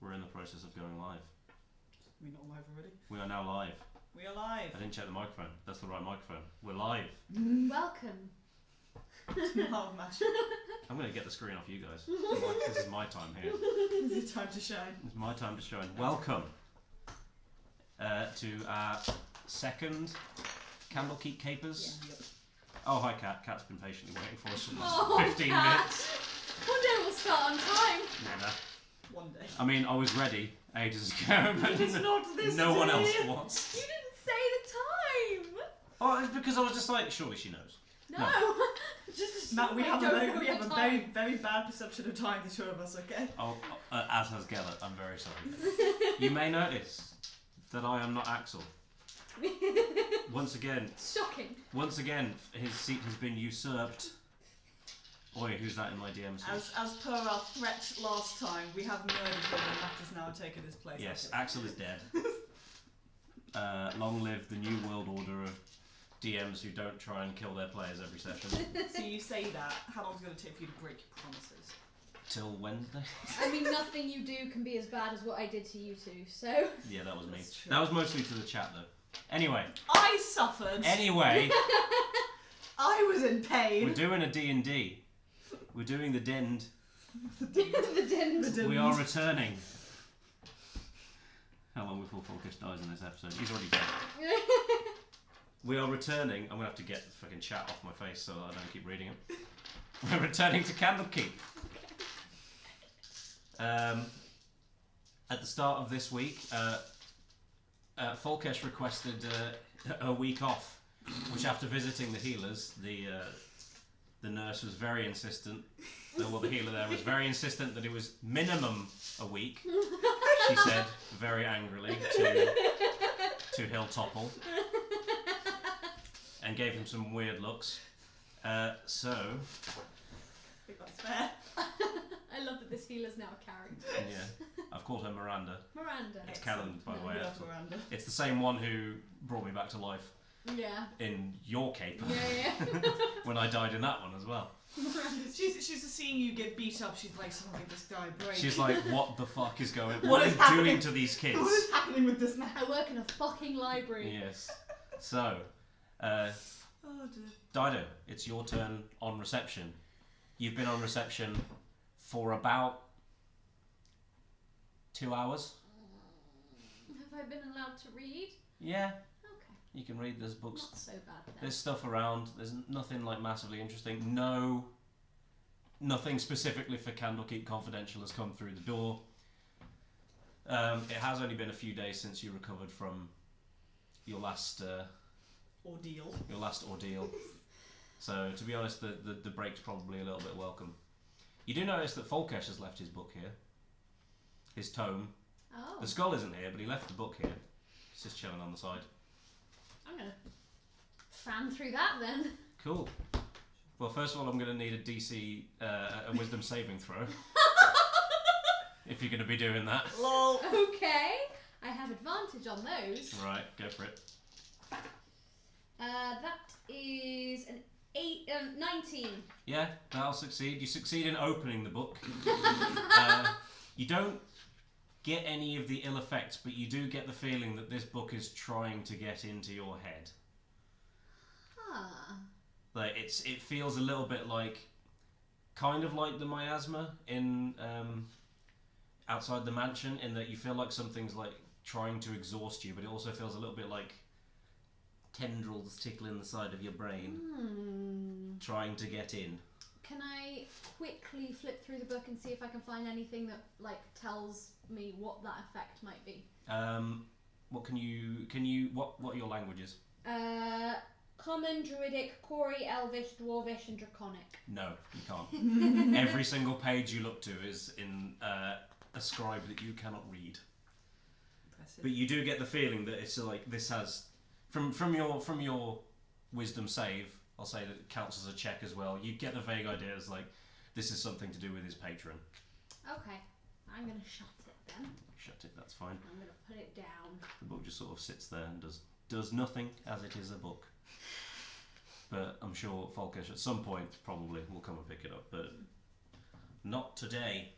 We're in the process of going live. We're not live already? We are now live. We are live. I didn't check the microphone. That's the right microphone. We're live. Welcome. Oh, magic. I'm going to get the screen off you guys. This is my time here. This is time to shine. It's my time to shine. Welcome to our second Candlekeep Capers. Yep. Oh, hi Kat. Kat's been patiently waiting for us for 15 minutes. One day we'll start on time. Never. One day. I mean, I was ready ages ago, but It's not this no one day. else was. You didn't say the time. Oh, it's because I was just like, surely she knows. No. No. Just Matt, we have don't a know very, the very, time. very bad perception of time, the two of us, okay? Oh, as has Gellert, I'm very sorry. You may notice that I am not Axel. Once again, his seat has been usurped. Oi, who's that in my DMs? As per our threat last time, we have murdered him and Matt has now taken his place. Yes, Axel is dead. Long live the new world order of DMs who don't try and kill their players every session. So you say that, how long is it going to take for you to break your promises? Till Wednesday? I mean, nothing you do can be as bad as what I did to you two, so... Yeah, that was me. That's true. That was mostly to the chat though. Anyway. I suffered! Anyway. I was in pain! We're doing a D&D. We're doing the Dend. the din. We are returning. How long before Folkish dies in this episode? He's already dead. We are returning. I'm going to have to get the fucking chat off my face so that I don't keep reading it. We're returning to Candlekeep. At the start of this week, Folkesh requested a week off, which after visiting the healers, the nurse was very insistent, well the healer there was very insistent that it was minimum a week, she said very angrily to Hilltopple, and gave him some weird looks. So... I think that's fair. I love that this healer's now a character. Yeah, I've called her Miranda. Miranda. It's canon, by the way. We love Miranda. It's the same one who brought me back to life Yeah. in your cape. Yeah. When I died in that one as well. She's seeing you get beat up, she's like, something this guy break. She's like, what the fuck is going on? What is happening? Doing to these kids? What is happening with this man? I work in a fucking library. Yes. So, Oh dear. Dido, it's your turn on reception. You've been on reception for about 2 hours. Have I been allowed to read? Yeah. Okay. You can read. There's books. Not so bad then. There's stuff around. There's nothing like massively interesting. Nothing specifically for Candlekeep Confidential has come through the door. It has only been a few days since you recovered from your last ordeal. So to be honest, the break's probably a little bit welcome. You do notice that Folkesh has left his book here. His tome. Oh. The skull isn't here, but he left the book here. It's just chilling on the side. I'm gonna fan through that then. Cool. Well, first of all, I'm going to need a DC, a wisdom saving throw. If you're going to be doing that. LOL. Okay. I have advantage on those. Right, go for it. That is an 19. Yeah, that'll succeed. You succeed in opening the book. You don't get any of the ill effects, but you do get the feeling that this book is trying to get into your head. Ah. Like it feels a little bit like, kind of like the miasma in outside the mansion, in that you feel like something's like trying to exhaust you, but it also feels a little bit like tendrils tickling the side of your brain, trying to get in. Can I quickly flip through the book and see if I can find anything that like tells me what that effect might be? What are your languages? Common, Druidic, Kori, Elvish, Dwarvish, and Draconic. No, you can't. Every single page you look to is in a scribe that you cannot read. Impressive. But you do get the feeling that it's like this has, from your wisdom save, I'll say that it counts as a check as well. You get the vague idea as like this is something to do with his patron. Okay, I'm gonna shut it then. Shut it. That's fine. I'm gonna put it down. The book just sort of sits there and does nothing, as it is a book. But I'm sure Folkesh at some point probably will come and pick it up, but not today.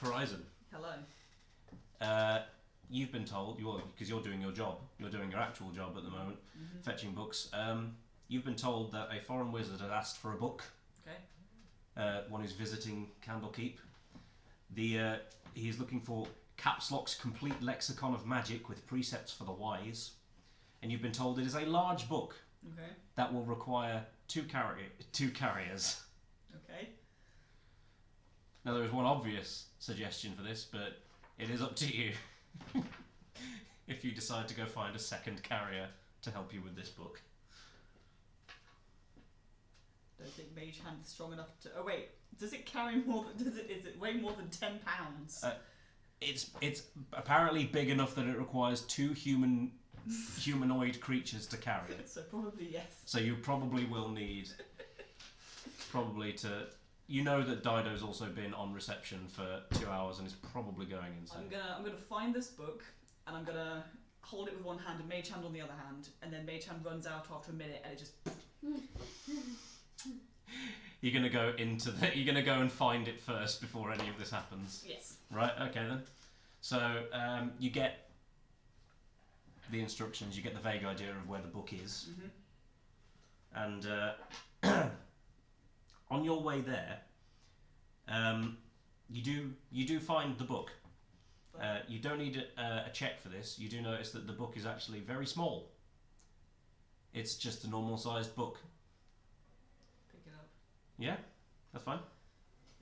Horizon. Hello. You've been told, because you're doing your job, you're doing your actual job at the moment, fetching books. You've been told that a foreign wizard has asked for a book. Okay. One who's visiting Candlekeep. He's looking for Caps Lock's complete lexicon of magic with precepts for the wise. And you've been told it is a large book. Okay. That will require two carriers. Okay. Now there is one obvious suggestion for this, but it is up to you. If you decide to go find a second carrier to help you with this book. Don't think Mage Hand is strong enough to. Oh wait, does it carry more? Is it weigh more than 10 pounds? It's apparently big enough that it requires two humanoid creatures to carry it. So probably yes. So you probably will need to. You know that Dido's also been on reception for 2 hours and is probably going insane. I'm gonna find this book and I'm gonna hold it with one hand and Mage Hand on the other hand, and then Mage Hand runs out after a minute and it just. You're gonna go and find it first before any of this happens. Yes. Right. Okay then. So you get the instructions. You get the vague idea of where the book is, and on your way there, you do find the book. You don't need a check for this. You do notice that the book is actually very small. It's just a normal sized book. Pick it up. Yeah, that's fine.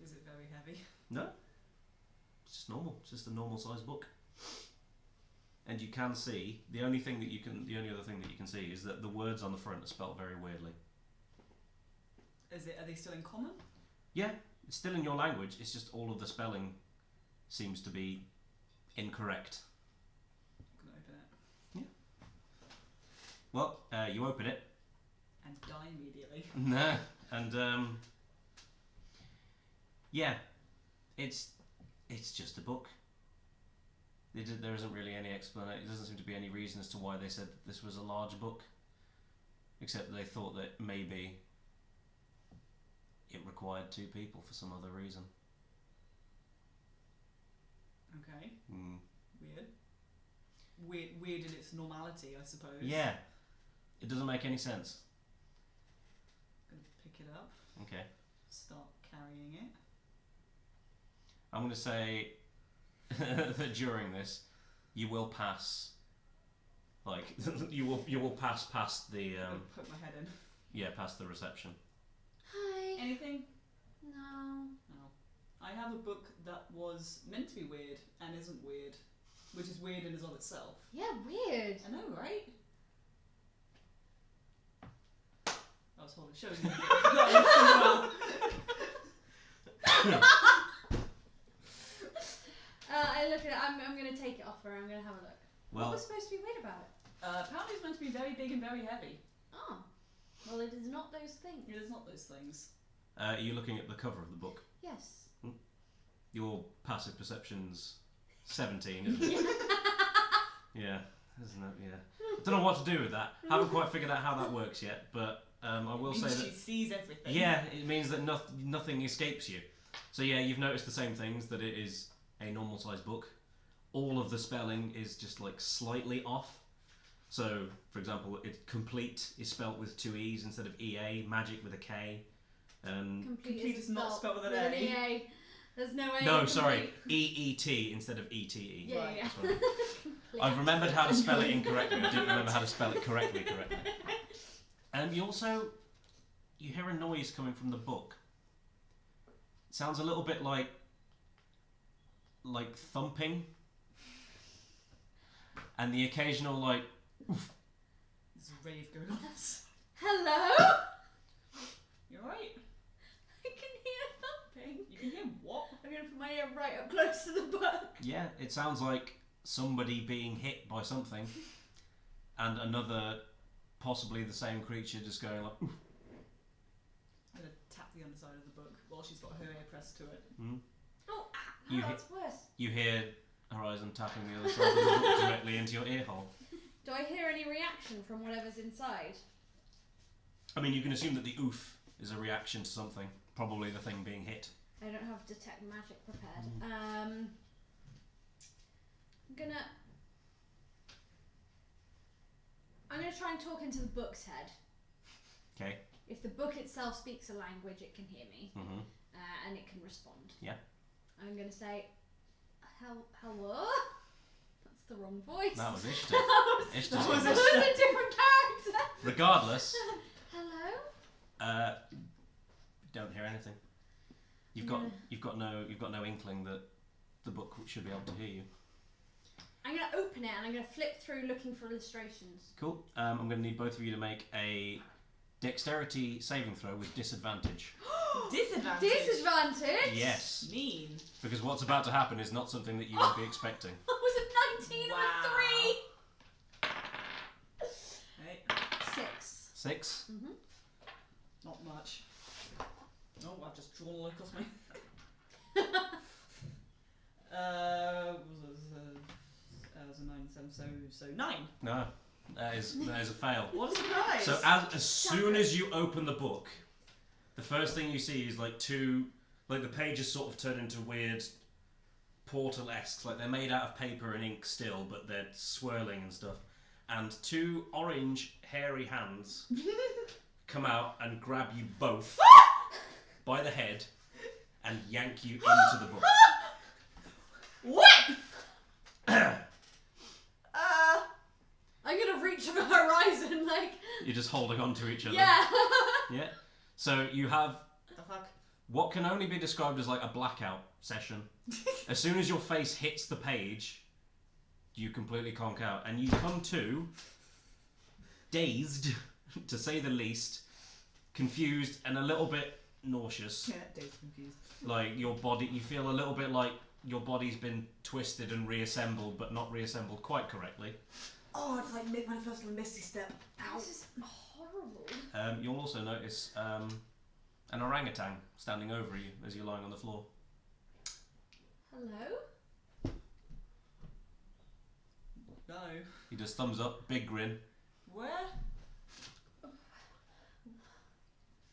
Is it very heavy? No, it's just normal. It's just a normal sized book. And you can see the only other thing that you can see is that the words on the front are spelt very weirdly. Are they still in common? Yeah, it's still in your language. It's just all of the spelling seems to be incorrect. I'm gonna open it. Yeah. Well, you open it. And die immediately. No, and yeah, it's just a book. There isn't really any explanation. There doesn't seem to be any reason as to why they said that this was a large book, except that they thought that maybe it required two people for some other reason. Okay. Mm. Weird in its normality, I suppose. Yeah, it doesn't make any sense. I'm gonna pick it up. Okay. Start carrying it. I'm going to say that during this, you will pass. Like you will pass past the. I'm gonna put my head in. Yeah, past the reception. Hi. Anything? No. No. I have a book that was meant to be weird and isn't weird, which is weird in and of itself. Yeah, weird. I know, right? I was holding shows. I look at it. I'm going to take it off her. I'm going to have a look. Well, What was supposed to be weird about it? Apparently it's meant to be very big and very heavy. Oh. Well, it is not those things. It is not those things. are you looking at the cover of the book? Yes. Your passive perception's 17, isn't it? Yeah, isn't it? Yeah. Don't know what to do with that. Haven't quite figured out how that works yet, but I will say that. She sees everything. Yeah, it means that nothing escapes you. So yeah, you've noticed the same things, that it is a normal sized book. All of the spelling is just like slightly off. So, for example, complete is spelt with two E's instead of EA, magic with a K. Complete is not spelled with an EA. There's no A. No, sorry, EET instead of ETE. Yeah, Right. yeah. I've remembered how to spell it incorrectly. I didn't remember how to spell it correctly. And you hear a noise coming from the book. It sounds a little bit like thumping, and the occasional like. Oof. There's a rave going on. Hello? You alright? I can hear thumping. You can hear what? I'm going to put my ear right up close to the book. Yeah, it sounds like somebody being hit by something, and another, possibly the same creature, just going like. Oof. I'm going to tap the underside of the book while she's got her ear pressed to it. Mm. Oh, no, that's worse. You hear Horizon tapping the other side of the book directly into your ear hole. Do I hear any reaction from whatever's inside? I mean, you can assume that the oof is a reaction to something, probably the thing being hit. I don't have detect magic prepared. I'm gonna try and talk into the book's head. Okay. If the book itself speaks a language, it can hear me, and it can respond. Yeah. I'm gonna say, hello? That's the wrong voice. That was Ishtar. that was a different character. Regardless. Hello? Don't hear anything. You've got no inkling that the book should be able to hear you. I'm going to open it and I'm going to flip through looking for illustrations. Cool. I'm going to need both of you to make a dexterity saving throw with disadvantage. Disadvantage? Disadvantage? Yes. Mean. Because what's about to happen is not something that you would be expecting. Was it 19 Wow. or 3? Right. 6. 6? Mm-hmm. Not much. Oh, I've just drawn a local me. Was a 9, so 9. No. That is a fail. What a surprise! So as soon as you open the book, the first thing you see is the pages sort of turn into weird portal-esque, like they're made out of paper and ink still, but they're swirling and stuff. And 2 orange hairy hands come out and grab you both by the head and yank you into the book. What? I'm gonna reach for Horizon, like. You're just holding on to each other. Yeah. Yeah. So you have The fuck? what can only be described as like a blackout session. As soon as your face hits the page, you completely conk out, and you come to dazed, to say the least, confused, and a little bit nauseous. Yeah, Dave's confused. Like you feel a little bit like your body's been twisted and reassembled, but not reassembled quite correctly. Oh, it's like when I first did a misty step. Ow. This is horrible. You'll also notice an orangutan standing over you as you're lying on the floor. Hello? No. He does thumbs up, big grin. Where?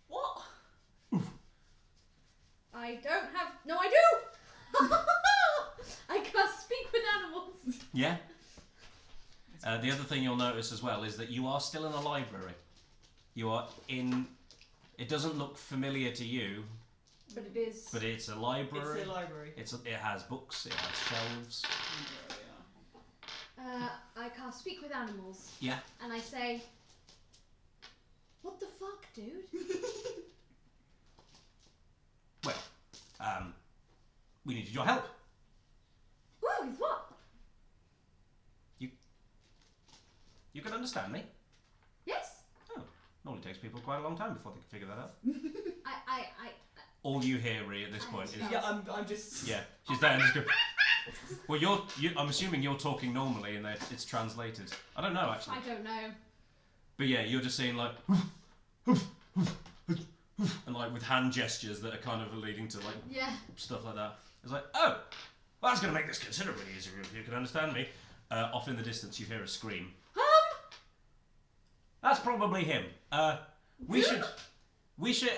What? I don't have. No, I do! I can't speak with animals. Yeah. The other thing you'll notice as well is that you are still in a library. You are in. It doesn't look familiar to you, But it is. but it's a library. It's a library. It has books. It has shelves. I can't speak with animals. Yeah. And I say, what the fuck, dude? Well, we needed your help. Whoa, with what? You can understand me. Yes? Oh, normally takes people quite a long time before they can figure that out. I All you hear, Rhea, at this point is Yeah, I'm just. yeah, she's there and just go. Well, I'm assuming you're talking normally and that it's translated. I don't know actually. don't know. But yeah, you're just seeing like and like with hand gestures that are kind of leading to like Yeah. stuff like that. It's like, oh, well, that's going to make this considerably easier if you can understand me. Off in the distance, you hear a scream. That's probably him. We should.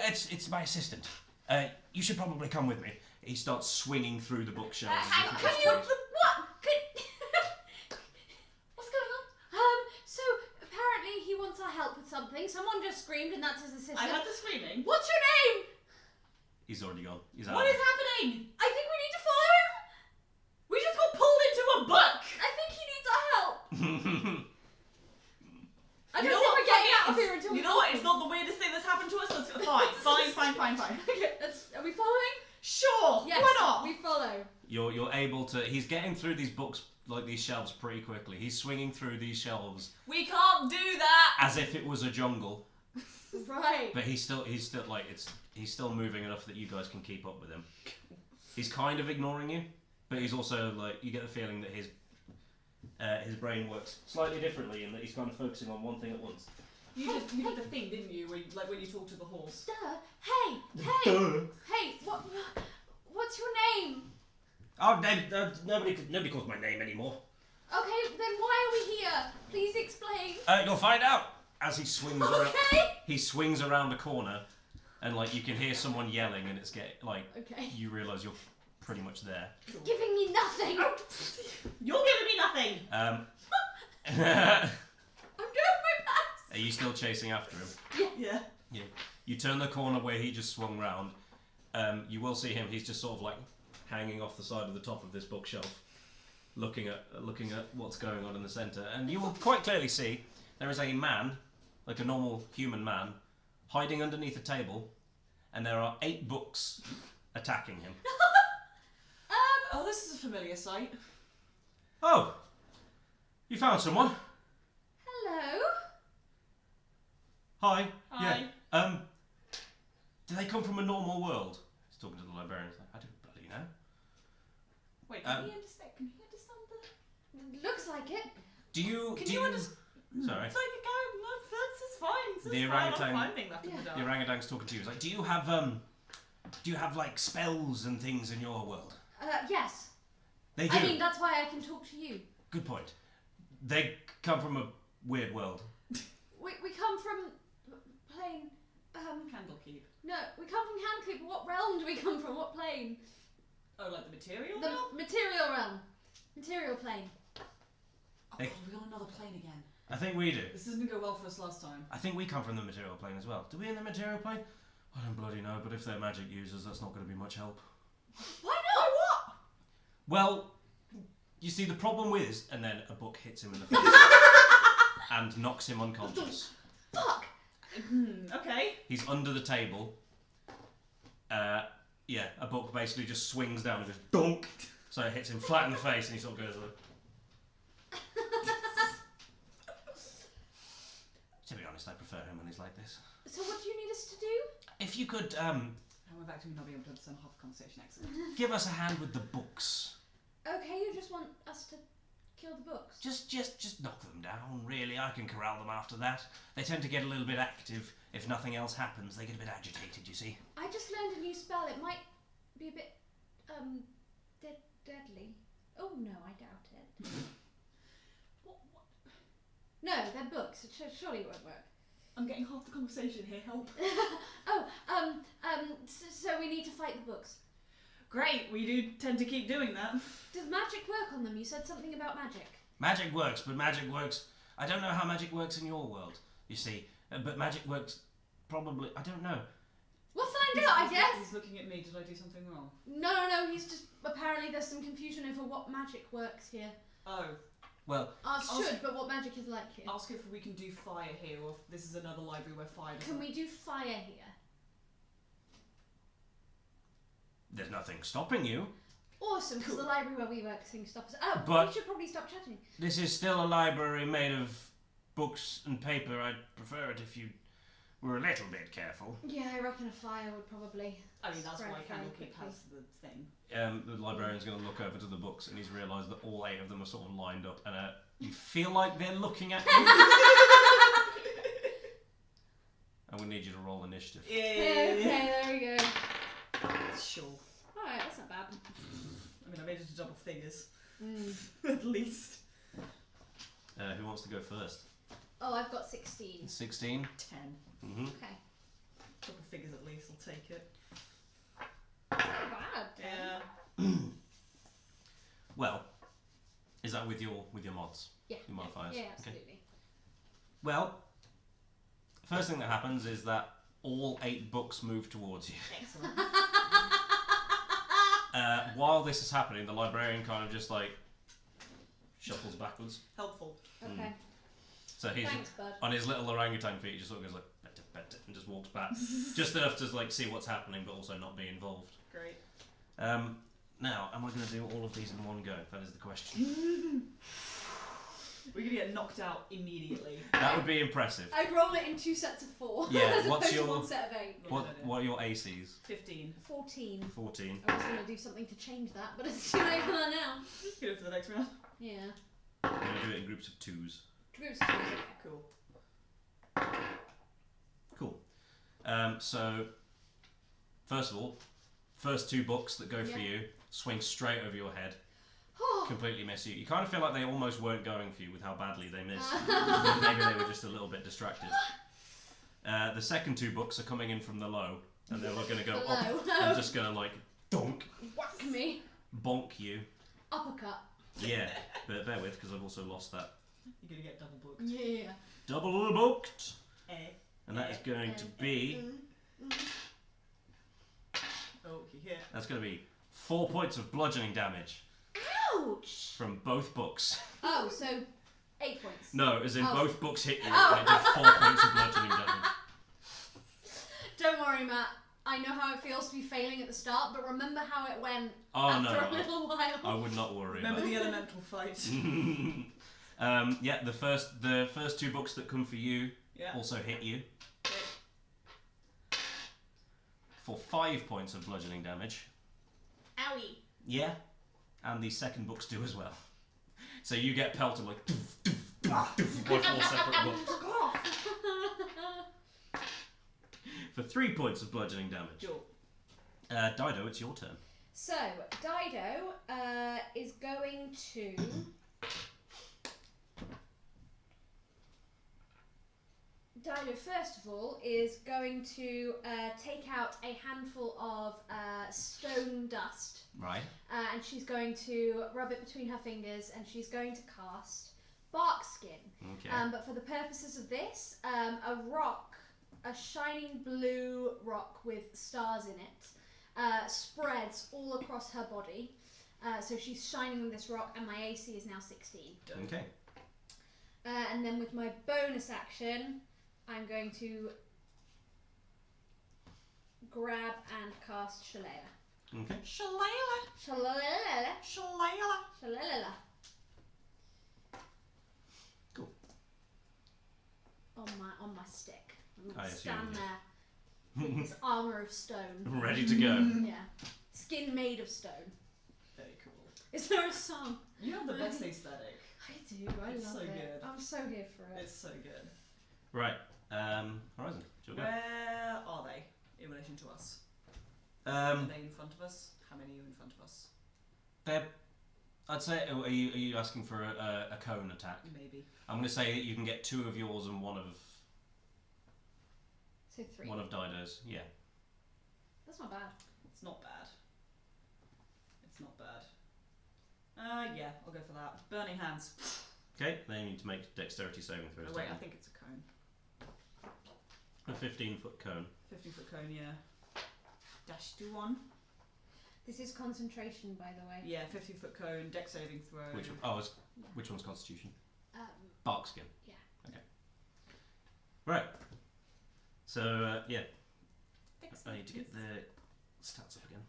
It's my assistant. You should probably come with me. He starts swinging through the bookshelves. as if he Can was you? crazy. What? What's going on? So apparently he wants our help with something. Someone just screamed, and that's his assistant. I heard the screaming. What's your name? He's already gone. He's out. What is happening? I think we need to follow him. We just got pulled into a book. I think he needs our help. I You don't know think what? we're getting Fuck out of it. here until You know what? It's not the weirdest thing that's happened to us. Let's go. Fine. Okay, are we following? Sure. Yes. Why not? We follow. You're able to. He's getting through these books, like these shelves, pretty quickly. He's swinging through these shelves We can't do that. as if it was a jungle. Right. But he's still like he's still moving enough that you guys can keep up with him. He's kind of ignoring you, but he's also like you get the feeling that his brain works slightly differently in that he's kind of focusing on one thing at once. You did the thing, didn't you? When you talked to the horse. Duh. Hey. Duh. Hey. What's your name? Oh, nobody calls my name anymore. Okay, then why are we here? Please explain. You'll find out as he swings around. Okay. He swings around a corner, and like you can hear someone yelling, and it's Okay. you realise you're pretty much there. It's giving me nothing. You're giving me nothing. I'm doing my best. Are you still chasing after him? Yeah. Yeah. You turn the corner where he just swung round. You will see him. He's just sort of like hanging off the side of the top of this bookshelf, looking at what's going on in the centre. And you will quite clearly see there is a man, like a normal human man, hiding underneath a table, and there are 8 books attacking him. Oh, this is a familiar sight. Oh, you found someone. Hello. Hi. Hi. Yeah. Do they come from a normal world? He's talking to the librarian. He's like, I don't bloody know. Wait, can he understand? Can he understand the? Looks like it. Do you? Can do you you? understand? Sorry. It's like a go. No, that's fine. This The is fine. orangutan- I'm fine being left in the dark. The orangutan's talking to you. He's like, do you have like spells and things in your world? Yes. They do. I mean, that's why I can talk to you. Good point. They come from a weird world. We come from plane. Candlekeep. No, we come from Candlekeep. What realm do we come from? What plane? Oh, like the material? The realm? material realm. Material plane. Oh, God, we got another plane again. I think we do. This didn't go well for us last time. I think we come from the material plane as well. Do we in the material plane? I don't bloody know, but if they're magic users, that's not going to be much help. Why not? What? Well, you see, the problem is, and then a book hits him in the face and knocks him unconscious. Fuck. Okay. He's under the table. Yeah, a book basically just swings down and goes dunk. So it hits him flat in the face, and he sort of goes like. To be honest, I prefer him when he's like this. So what do you need us to do? If you could And we're back to me not being able to understand half the conversation. Excellent. give us a hand with the books. Okay, you just want us to kill the books. Just knock them down, really. I can corral them after that. They tend to get a little bit active. If nothing else happens, they get a bit agitated, you see. I just learned a new spell. It might be a bit, deadly. Oh no, I doubt it. What? No, they're books. Surely it won't work. I'm getting half the conversation here. Help. So we need to fight the books. Great. We do tend to keep doing that. Does magic work on them? You said something about magic. Magic works, but magic works... I don't know how magic works in your world, you see. But magic works probably... I don't know. We'll find out, I guess. He's looking at me. Did I do something wrong? No. He's just apparently there's some confusion over what magic works here. Oh. Well... Ours should, but what magic is like here? Ask if we can do fire here, or if this is another library where fire doesn't. Can we do fire here? There's nothing stopping you. Awesome, because Cool. the library where we work things stop us. Oh, But- we should probably stop chatting. This is still a library made of books and paper. I'd prefer it if you were a little bit careful. Yeah, I reckon a fire would probably. I mean, that's spread why fairly Candlekeep quickly. has the thing. The librarian's going to look over to the books, and he's realised that all 8 of them are sort of lined up, and you feel like they're looking at you. And we need you to roll initiative. Okay, there we go. Sure. Alright, that's not bad. I mean, I made it to double figures. Mm. At least. Who wants to go first? Oh, I've got 16. 16. 10. Mm-hmm. Okay. Double figures at least, I'll take it. Not bad. Yeah. Well, is that with your mods? Yeah. Your modifiers? Yeah, Okay. absolutely. Well, first thing that happens is that all 8 books move towards you. Excellent. While this is happening, the librarian kind of just like shuffles backwards. Helpful. Okay. So he's Thanks, bud. on his little orangutan feet. He just sort of goes like "Better, better," and just walks back, just enough to like see what's happening, but also not be involved. Great. Now, am I going to do all of these in one go? That is the question. We're gonna get knocked out immediately. That would be impressive. I'd roll it in 2 sets of 4. Yeah, as what's opposed to your- 1 set of 8. What are your ACs? 15. 14. 14. I was going to do something to change that, but it's too late for that now. Go for the next round. Yeah. I'm going to do it in groups of 2s. Groups of 2. Cool. Cool. So, first of all, first 2 books that go for Yeah. you swing straight over your head, Oh. completely miss you. You kind of feel like they almost weren't going for you with how badly they missed. Maybe they were just a little bit distracted. The second 2 books are coming in from the low, and they're going to go Hello. up and just going to like donk, Whack me. bonk you. Uppercut. Yeah, but bear with because I've also lost that. You're gonna get double booked. Yeah. Double booked, Eh. and that is going to be. Oh, yeah. That's going to be 4 points of bludgeoning damage Ouch! from both books. Oh, so 8 points. No, as in Oh. both books hit you, Oh. and it did 4 points of bludgeoning damage. Don't worry, Matt. I know how it feels to be failing at the start, but remember how it went Oh after no, a little while. I would not worry Remember about the elemental fight. Yeah, the first 2 books that come for you Yeah. also hit you Okay. for 5 points of bludgeoning damage. Owie. Yeah, and the second books do as well. So you get pelted like by 4 separate books for 3 points of bludgeoning damage. Cool. Dido, it's your turn. So, Dido is going to... Dido, first of all, is going to take out a handful of stone dust. Right. And she's going to rub it between her fingers, and she's going to cast Bark Skin. Okay. But for the purposes of this, a rock, a shining blue rock with stars in it, spreads all across her body. So she's shining with this rock, and my AC is now 16. Okay. And then with my bonus action, I'm going to grab and cast Shillelagh. Okay. Shillelagh. Shillelagh. Shillelagh. Shillelagh. Cool. On my stick. I'm I gonna assume, stand yeah. there with this armour of stone. Ready to go. Yeah. Skin made of stone. Very cool. Is there a song? You have the best aesthetic. I do. I It's love so it. good. I'm so here for it. It's so good. Right. Horizon, do you want Where are they in relation to us? to go? Are they in front of us? How many are in front of us? They're, I'd say, are you asking for a cone attack? Maybe. I'm going to say that you can get 2 of yours and one of So 3. Dido's. Yeah. That's not bad. It's not bad. It's not bad. Yeah, I'll go for that. Burning hands. Okay, they need to make dexterity saving throws. Oh wait, don't I think it's a cone. they? A 15-foot cone. 50-foot cone, yeah. Dash to 1. This is concentration, by the way. Yeah, 50-foot cone, dex saving throw. Which one's Constitution? Um, Barkskin. Yeah. Okay. Right. So yeah, Dex I need to get saving. the stats up again.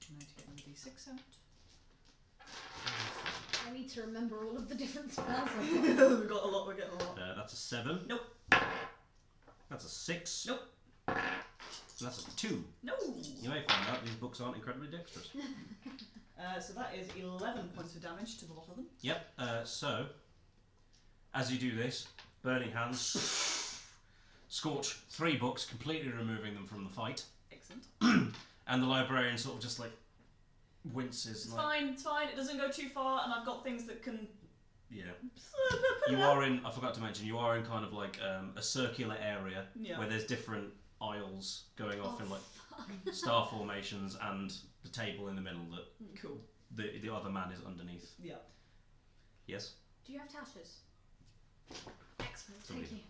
I need to get the D6 out. I need to remember all of the different spells. We've got a lot, we're getting a lot. That's a 7. Nope. That's a 6. Nope. And that's a 2. No! You may find out these books aren't incredibly dexterous. So that is 11 points of damage to the lot of them. Yep. So, as you do this, burning hands scorch 3 books, completely removing them from the fight, Excellent. and the librarian sort of just like winces. It's like, fine, it's fine, it doesn't go too far, and I've got things that can... Yeah. You are in. I forgot to mention. You are in kind of like a circular area Yeah. where there's different aisles going off in like fuck. star formations, and the table in the middle that Cool. the other man is underneath. Yeah. Yes. Do you have tashes? Excellent, Somebody- thank you.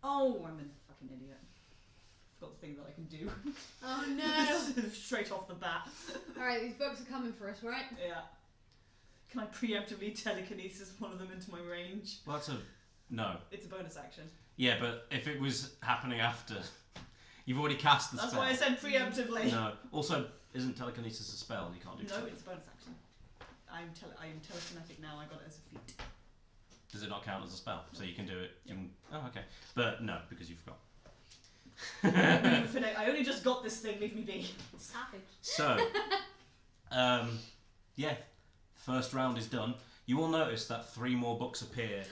Oh, I'm a fucking idiot. Forgot the thing that I can do. Oh no! Straight off the bat. Alright, these books are coming for us, right? Yeah. Can I preemptively telekinesis one of them into my range? Well, that's a no. It's a bonus action. Yeah, but if it was happening after, you've already cast the That's spell. why I said preemptively. No. Also, isn't telekinesis a spell? You can't do. No, it's a bonus action. I am telekinetic now. I got it as a feat. Does it not count as a spell? So you can do it. You can, oh, okay. But no, because you forgot. I only just got this thing. Leave me be. Savage. So, yeah, first round is done. You will notice that 3 more books appear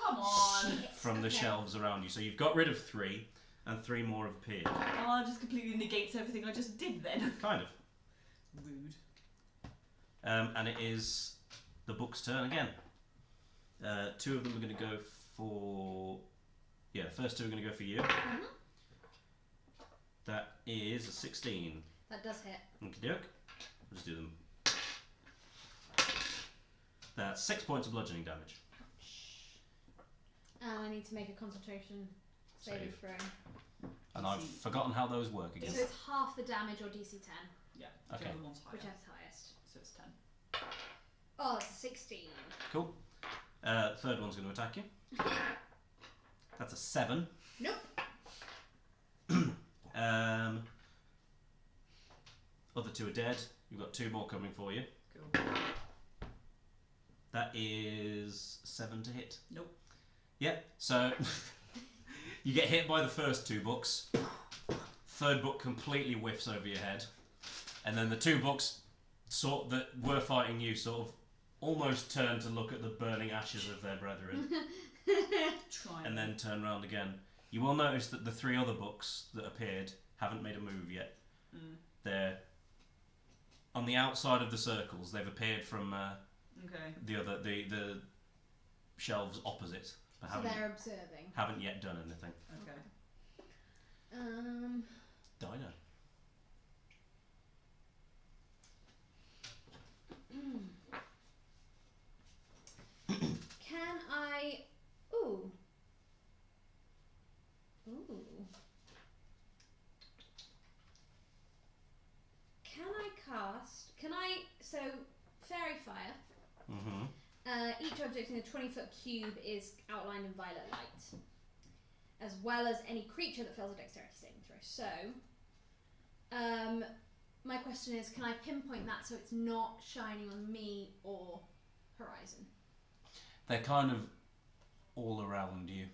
Come on. from the Okay. shelves around you. So you've got rid of 3, and 3 more have appeared. Oh, it just completely negates everything I just did then. Kind of. Rude. And it is the book's turn again. 2 of them are going to go for... Yeah, the first 2 are going to go for you. Mhm. That is a 16. That does hit. Okie doke. We'll just do them. That's 6 points of bludgeoning damage. And I need to make a concentration saving Save. throw. And I've forgotten how those work again. So it's half the damage or DC 10, Yeah. Okay. The other one's higher. whichever's highest. So it's 10. Oh, it's a 16. Cool. Third one's going to attack you. That's a 7. Nope. Other 2 are dead. You've got 2 more coming for you. Cool. That is 7 to hit. Nope. Yep. So you get hit by the first 2 books. Third book completely whiffs over your head, and then the 2 books that were fighting you sort of almost turn to look at the burning ashes of their brethren, Try. and then turn around again. You will notice that the 3 other books that appeared haven't made a move yet. Mm. They're on the outside of the circles. They've appeared from Okay. the shelves opposite, but So they're observing. haven't yet done anything. Okay. Dido. Can I... Ooh. Can I cast... Can I... So, Fairy Fire. Mm-hmm. Each object in a 20-foot cube is outlined in violet light, as well as any creature that fails a dexterity saving throw. So, my question is, can I pinpoint that so it's not shining on me or Horizon? They're kind of all around you.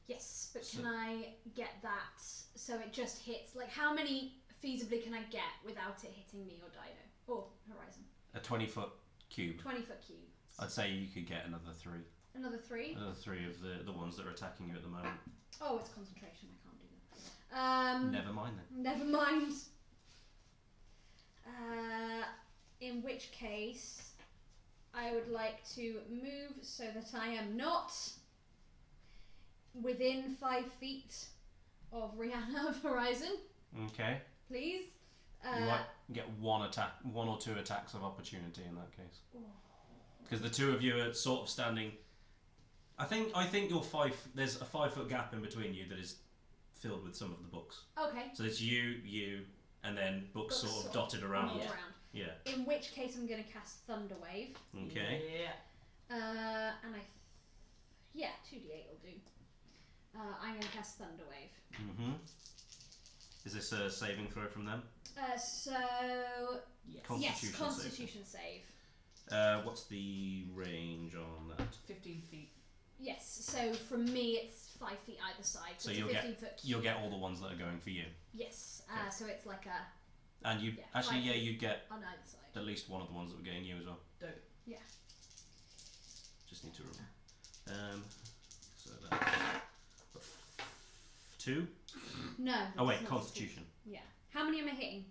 Yes, but can I get that so it just hits? Like, how many feasibly can I get without it hitting me or Dido or Horizon? A 20-foot cube. 20-foot cube. I'd say you could get another 3. Another 3? Another 3 of the ones that are attacking you at the moment. Oh, it's concentration. I can't do that. Never mind then. Never mind. In which case, I would like to move so that I am not within 5 feet of Rhianna of Horizon, Okay. please. You might get 1 or 2 attacks of opportunity in that case. Because the 2 of you are sort of standing. I think you're 5. There's a 5-foot gap in between you that is filled with some of the books. Okay. So it's you, and then books sort of dotted around. Rolled Yeah. around. Yeah. In which case, I'm going to cast Thunder Wave. Okay. Yeah. And 2d8 will do. I'm going to cast Thunder Wave. Mm-hmm. Is this a saving throw from them? So Yes. Constitution yes, Constitution save. What's the range on that? 15 feet. Yes. So from me, it's 5 feet either side. So it's you'll a get 15-foot cube. you'll get all the ones that are going for you. Yes. Okay. So it's like a And you Yeah, actually 5 feet. you'd get on either side. at least one of the ones that were getting you as well. Dope. Just need to remember. So that's 2. No. Oh wait, it's not Constitution. Yeah. How many am I hitting?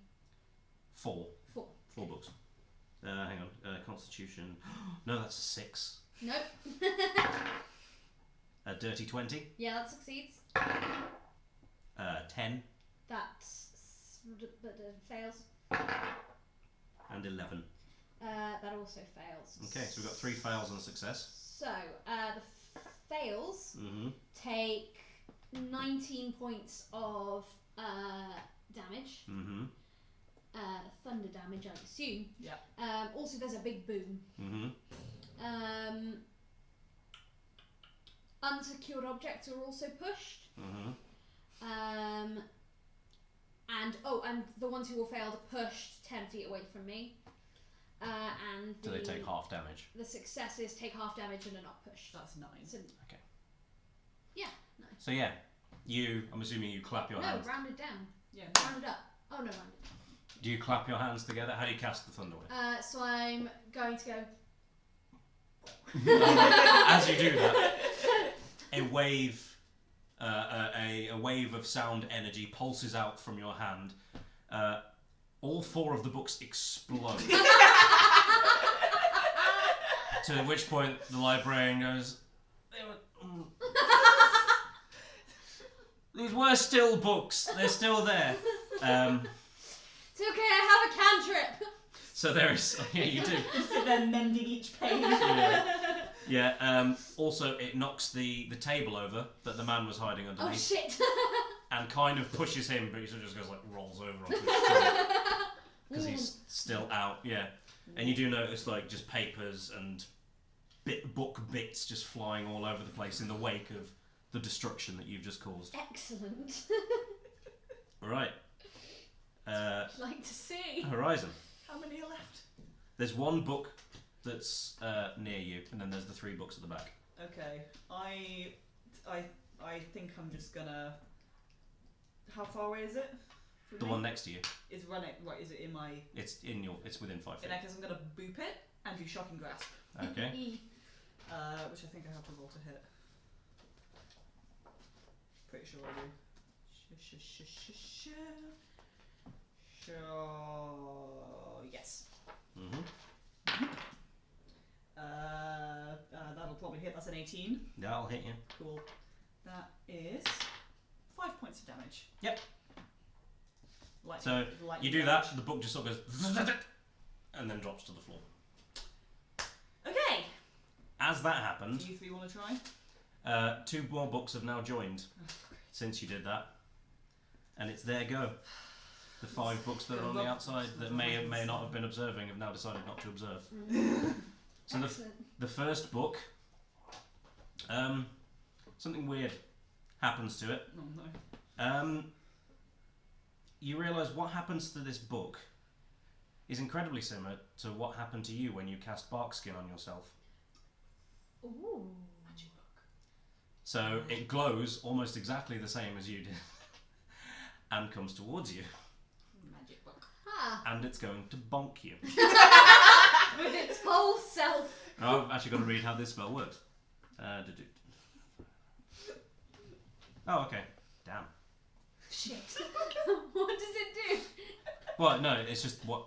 4. 4. 4 books. Hang on. Constitution. No, that's a 6. Nope. A dirty 20. Yeah, that succeeds. 10 But fails. and 11. That also fails. Okay, so we've got 3 fails and a success. So the fails Mm-hmm. take 19 points of damage. Mm-hmm. Thunder damage, I assume. Yeah. Also, there's a big boom. Mm-hmm. Unsecured objects are also pushed. Mm-hmm. And the ones who will fail are pushed 10 feet away from me. And So they take half damage. The successes take half damage and are not pushed. That's 9. So, Okay. yeah, nice. So yeah, I'm assuming you clap your hands. No, round it down. Yeah. Round it up. Oh no, round it. Do you clap your hands together? How do you cast the thunder wave? So I'm going to go. As you do that, a wave of sound energy pulses out from your hand. All 4 of the books explode. To which point the librarian goes, they were, these were still books. They're still there. It's okay, I have a cantrip. So there is. Yeah, you do. Just sit there mending each page. Yeah. Also, it knocks the table over that the man was hiding Oh underneath, shit. and kind of pushes him, but he sort of just goes like rolls over onto his stomach because he's still out. Yeah. And you do notice like just papers and book bits just flying all over the place in the wake of the destruction that you've just caused. Excellent. Right. Like to see. Horizon. How many are left? There's one book that's near you, and then there's the 3 books at the back. Okay, I think I'm just gonna. How far away is it? The one next to you. Is running right? Is it in my? It's within 5 feet. In that case, I'm gonna boop it and do shocking grasp. Okay. Which I think I have to roll to hit. Pretty sure I do. Sure. Yes. Mhm. That'll probably hit. That's an 18. Yeah, I'll hit you. Cool. That is 5 points of damage. Yep. Lightning, So lightning you do damage. that. The book just sort of goes and then drops to the floor. Okay. As that Do happened, you 3 want to try? 2 more books have now joined since you did that, and it's their go. The 5 books that are on the outside that may or may not have been observing have now decided not to observe. So the first book, something weird happens to it. Oh no. You realise what happens to this book is incredibly similar to what happened to you when you cast Barkskin on yourself. Ooh. Magic book. So it glows almost exactly the same as you did and comes towards you. Magic book. Ah. And it's going to bonk you. With its whole self. Now, I've actually got to read how this spell works. Oh, okay. Damn. Shit. What does it do? Well, no, it's just what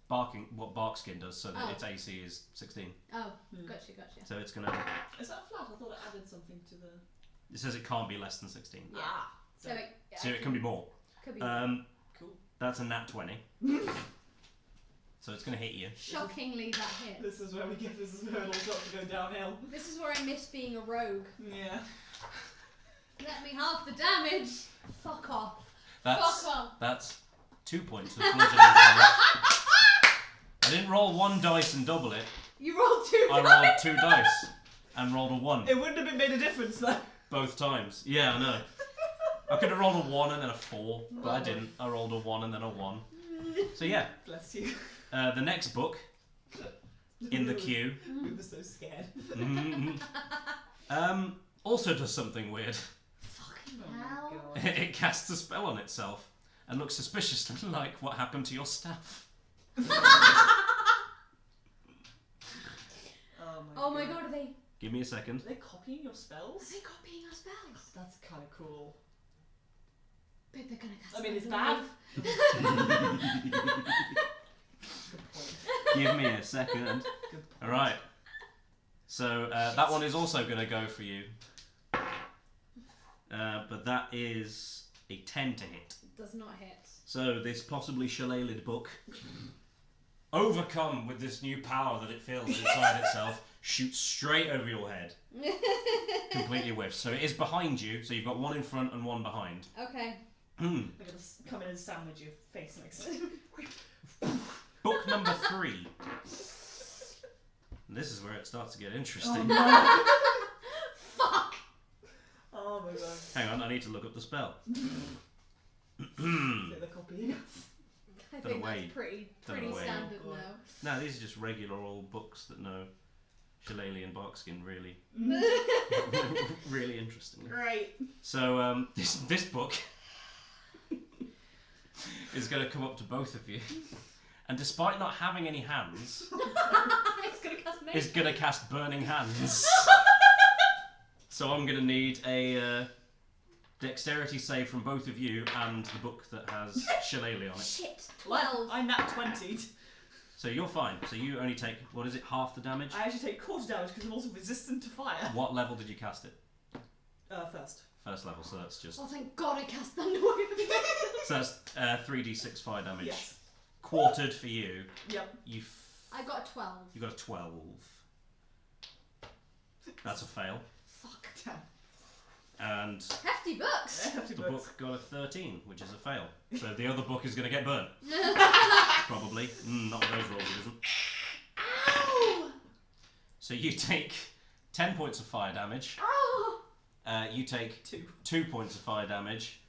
Barkskin does, so that its AC is 16. Oh, gotcha. So it's gonna. Is that flat? I thought it added something to the. It says it can't be less than 16. Yeah. Ah. So it can be more. Could be Cool. That's a nat 20. So it's gonna hit you. shockingly that hit. This is where we get. This is where it all starts to go downhill. This is where I miss being a rogue. Yeah. Let me half the damage. Fuck off. Fuck off. That's 2 points of bludgeoning damage. I didn't roll 1 dice and double it. You rolled 2 I rolled 2 dice and rolled a 1. It wouldn't have made a difference though. Both times. Yeah, I know. I could have rolled a 1 and then a 4, but I didn't. I rolled a 1 and then a 1. So yeah, Bless you. the next book in the queue We were so scared. also does something weird. Fucking Oh hell. my god. It casts a spell on itself and looks suspiciously like what happened to your staff. Oh my god, are they Give me a second. Are they copying your spells? copying our spells? That's kind of cool. Babe, they're gonna cast I mean, it's something bad. live. Good point. Give me a second. Good point. Alright. So that one is also going to go for you. But that is a 10 to hit. Does not hit. So this possibly shillelagh book, overcome with this new power that it feels inside itself, shoots straight over your head. Completely whiffs. So it is behind you, so you've got 1 in front and 1 behind. Okay. I'm going to come in and sandwich your face next to it. Book number 3. This is where it starts to get interesting. Oh, Fuck! oh my god. Hang on, I need to look up the spell. They're copying us. I Don't think wait. that's pretty Don't wait. standard Oh, now. No, these are just regular old books that know shillelagh and barkskin really, really interesting. Great. So this book is going to come up to both of you, and despite not having any hands, It's gonna cast me. is going to cast Burning Hands. So I'm going to need a dexterity save from both of you and the book that has shillelagh on it. Shit. Well, 12. I nat 20'd. So you're fine. So you only take, what is it, half the damage? I actually take quarter damage because I'm also resistant to fire. What level did you cast it? First. First level, so that's just... Oh, thank God I cast Thunderwave. So that's 3d6 fire damage. Yes. Quartered for you. Yep. I got a 12. You got a 12. That's a fail. Fuck. Damn. And Hefty books. Yeah, hefty the books. book got a 13, which is a fail. So the other book is going to get burnt. Probably. Not with those rolls, it isn't. Ow! So you take 10 points of fire damage. Oh! You take 2. 2 points of fire damage.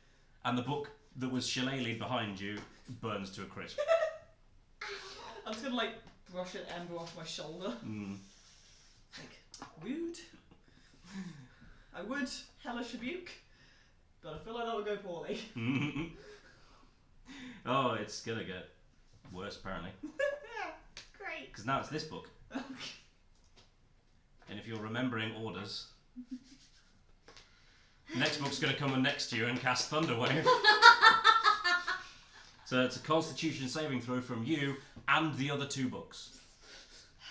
And the book that was shillelagh'd behind you burns to a crisp. I'm just gonna like brush an ember off my shoulder. Like, rude. I would hellish rebuke, but I feel like that would go poorly. Oh, it's gonna get worse apparently. Yeah, great. Because now it's this book. And if you're remembering orders, next book's gonna come next to you and cast Thunderwave. So it's a Constitution saving throw from you and the other 2 books.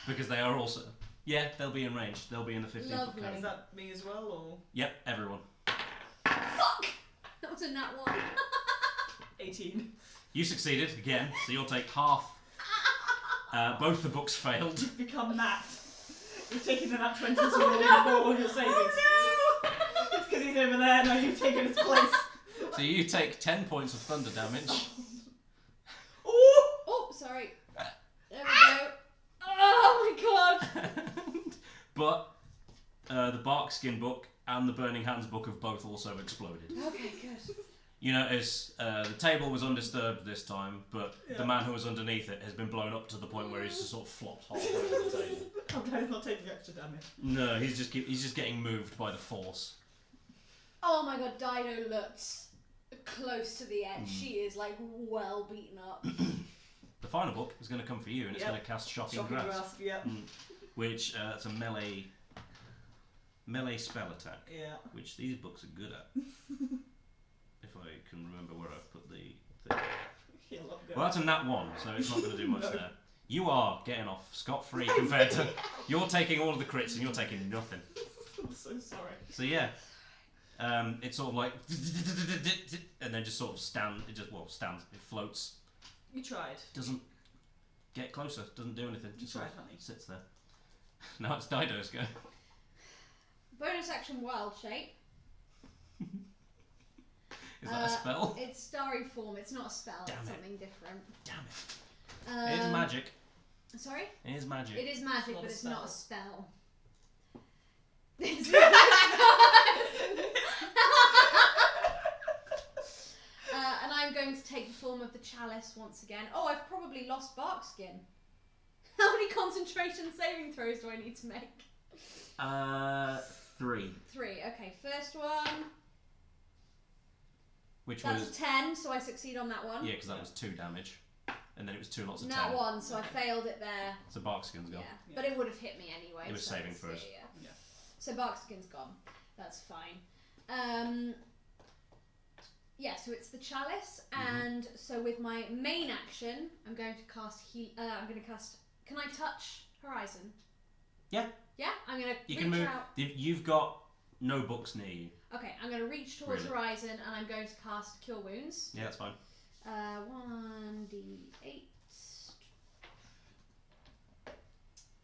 Because they are also... Yeah, they'll be in range. They'll be in the 15 foot Lovely. cone. Is that me as well, or Yep, everyone. Fuck! That was a nat 1. 18? You succeeded again, so you'll take half. Both the books failed. You've become Matt. You've taken the nat 20 to roll all your savings. Oh no! It's because he's over there, now you've taken his place. So you take 10 points of thunder damage. Oh! Oh, sorry. There we go. Oh my God! But the Barkskin book and the Burning Hands book have both also exploded. Okay, good. You notice the table was undisturbed this time, but the man who was underneath it has been blown up to the point where he's just sort of flopped halfway over the table. I'm glad he's not taking extra damage. No, he's just getting moved by the force. Oh my God, Dido looks close to the edge. She is like well beaten up. The final book is going to come for you, and it's going to cast Shocking Grasp. Yeah. Which it's a melee spell attack. Yeah. Which these books are good at. If I can remember where I've put the thing. Well, that's a nat 1, so it's not going to do much there. You are getting off scot-free compared to... You're taking all of the crits and you're taking nothing. I'm so sorry. So yeah, it's sort of like... And then just sort of stands, it floats. You tried. Doesn't get closer, doesn't do anything, just You sort tried, of honey. sits there. Now it's Dido's go. Bonus action wild shape. Is that a spell? It's starry form. It's not a spell. Damn It's it. something different. Damn it. It is magic. Sorry? It is magic. It is magic, not but a it's not a spell. spell. It's not and I'm going to take the form of the chalice once again. Oh, I've probably lost Barkskin. How many concentration saving throws do I need to make? 3. 3. Okay, first one. Which That's was... a 10, so I succeed on that one. Yeah, because that was 2 damage. And then it was 2 lots of 10. That one, so I failed it there. So Barkskin's Yeah. gone. But it would have hit me anyway. It was so saving it's- throws. Yeah. So Barkskin's gone. That's fine. Yeah, so it's the chalice, and so with my main action, I'm going to cast I'm going to cast... Can I touch Horizon? Yeah. Yeah? I'm going to You reach can move... out... You've got no books near you. Okay, I'm going to reach towards Really? Horizon, and I'm going to cast Cure Wounds. Yeah, that's fine. 1d8.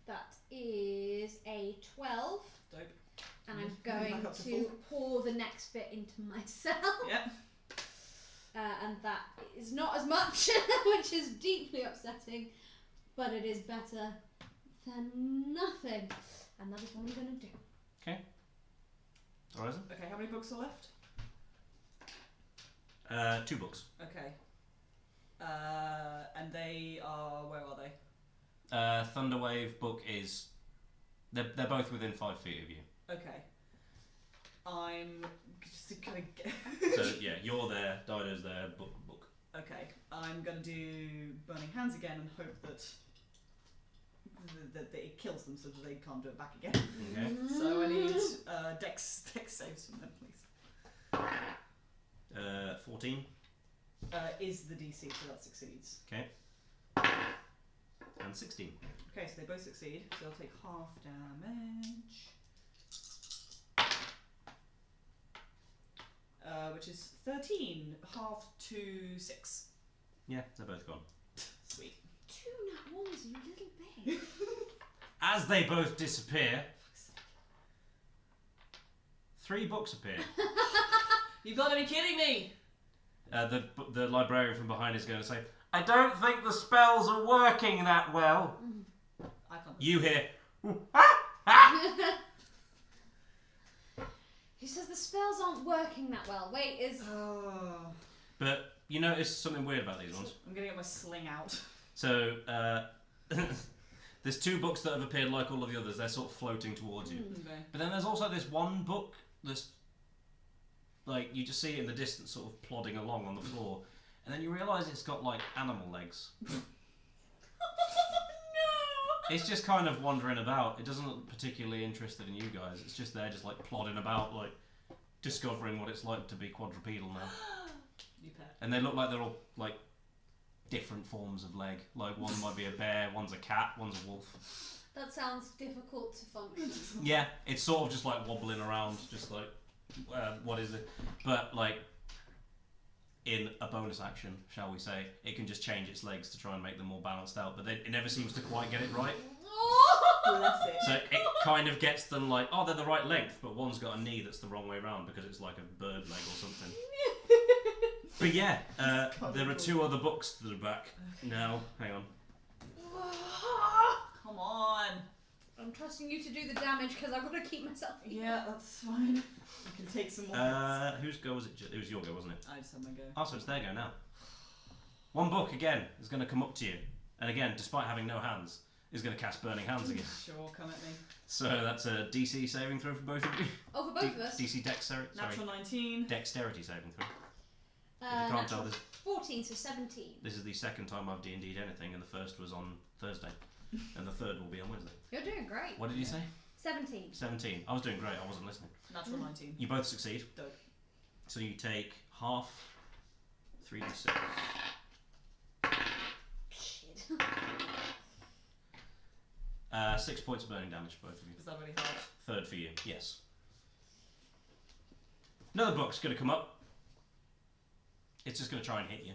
That is a 12. Dope. And I'm Back going up to to full. pour the next bit into myself. Yep. And that is not as much, which is deeply upsetting, but it is better than nothing. And that is what I'm going to do. Okay. Horizon? Okay, how many books are left? 2 books. Okay. And they are... Where are they? Thunderwave book is... They're both within 5 feet of you. Okay. I'm just kind of get... So yeah, you're there, Dido's there, book. Okay, I'm going to do Burning Hands again and hope that it kills them so that they can't do it back again. Okay. So I need dex saves from them, please. 14. Is the DC, so that succeeds. Okay. And 16. Okay, so they both succeed, so they'll take half damage. Which is 13, half to 6. Yeah, they're both gone. Sweet. 2 nat ones, you little babe. As they both disappear, 3 books appear. You've got to be kidding me! The librarian from behind is going to say, I don't think the spells are working that well. I can't. You hear, He says the spells aren't working that well. Wait, is... Oh. but you notice something weird about these ones. I'm going to get my sling out. So, there's 2 books that have appeared like all of the others. They're sort of floating towards you. Okay. But then there's also this one book that's, like, you just see it in the distance sort of plodding along on the floor. And then you realise it's got, like, animal legs. No! It's just kind of wandering about. It doesn't look particularly interested in you guys. It's just there, just like plodding about, like discovering what it's like to be quadrupedal now. New pet. And they look like they're all like different forms of leg. Like one might be a bear, one's a cat, one's a wolf. That sounds difficult to function. Yeah, it's sort of just like wobbling around, just like what is it? But like in a bonus action, shall we say, it can just change its legs to try and make them more balanced out, but it never seems to quite get it right. Bless it. So it kind of gets them like, oh, they're the right length, but one's got a knee that's the wrong way around because it's like a bird leg or something. But yeah, there are 2 other books that are back now. Hang on. Come on. I'm trusting you to do the damage because I've got to keep myself healed. Yeah, that's fine. I can take some more hits. Whose go was it? It was your go, wasn't it? I just had my go. Oh, so it's their go now. 1 book again is going to come up to you, and again, despite having no hands, is going to cast Burning Hands again. Sure, come at me. So that's a DC saving throw for both of you. Oh, for both of us? DC dexterity. Natural 19. Dexterity saving throw. If you can't tell this. 14, so 17. This is the second time I've D&D'd anything, and the first was on Thursday, and the third will be on Wednesday. You're doing great. What did you say? 17. 17. I was doing great. I wasn't listening. Natural 19. You both succeed. Dope. So you take half 3d6. Shit. 6 points of burning damage, both of you. Is that really hard? Third for you, yes. Another book's going to come up. It's just going to try and hit you.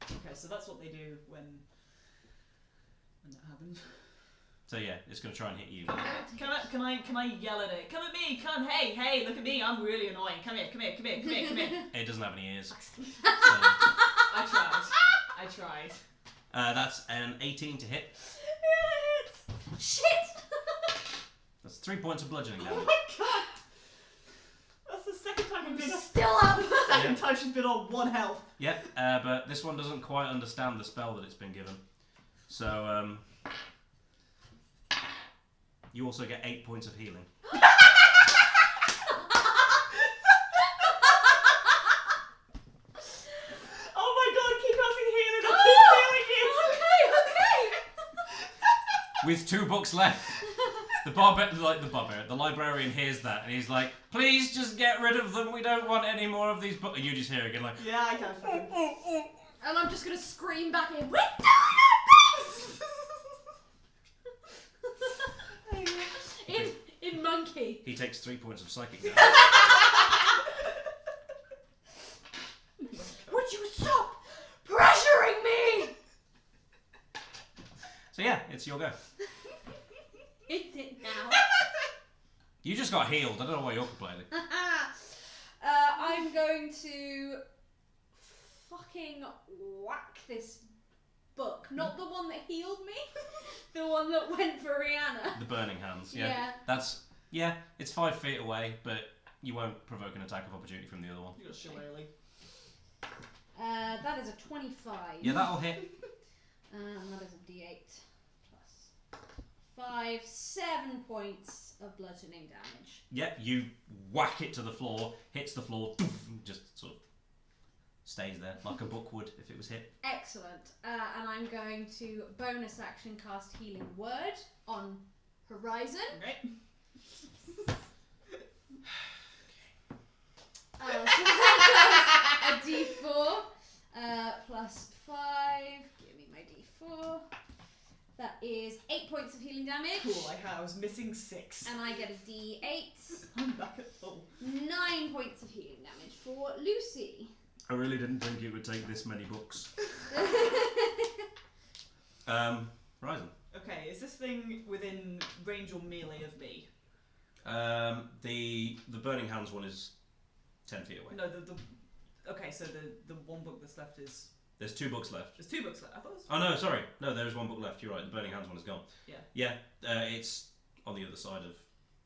Okay, so that's what they do when that happens. So yeah, it's going to try and hit you. Can I yell at it? Come at me! Come! Hey! Look at me! I'm really annoying. Come here! It doesn't have any ears. So, I tried. that's an 18 to hit. Shit! That's 3 points of bludgeoning Oh damage. my god! That's the second time I've been Still up! second time she's been on 1 health. Yeah, but this one doesn't quite understand the spell that it's been given. So, you also get 8 points of healing. Oh my god, keep casting healing! I keep feeling it! Okay! With 2 books left. The librarian hears that and he's like, please just get rid of them, we don't want any more of these books. And you just hear it again like, Yeah, I can't fucking... And I'm just gonna scream back in. in monkey. he takes 3 points of psychic damage. Would you stop pressuring me? So yeah, it's your go. Is it now? You just got healed, I don't know why you're complaining. I'm going to fucking whack this book. Not the one that healed me, the one that went for Rhianna. The burning hands, Yeah. It's 5 feet away, but you won't provoke an attack of opportunity from the other one. You got shillelagh. That is a 25. Yeah, that'll hit. And that is a d8 plus 5, 7 points of bludgeoning damage. Yeah, you whack it to the floor, hits the floor, just sort of stays there, like a book would if it was hit. Excellent. And I'm going to bonus action cast Healing Word on Horizon. Okay. So that does a d4 plus 5. Give me my d4. That is 8 points of healing damage. Cool, I was missing 6. And I get a D8. I'm back at full. 9 points of healing damage for Lucy. I really didn't think it would take this many books. Horizon. Okay, is this thing within range or melee of me? The Burning Hands one is 10 feet away. No, okay, so the one book that's left is... There's 2 books left. There's 2 books left. I thought it was... Oh no, sorry. No, there is 1 book left. You're right. The Burning Hands one is gone. Yeah. Yeah, it's on the other side of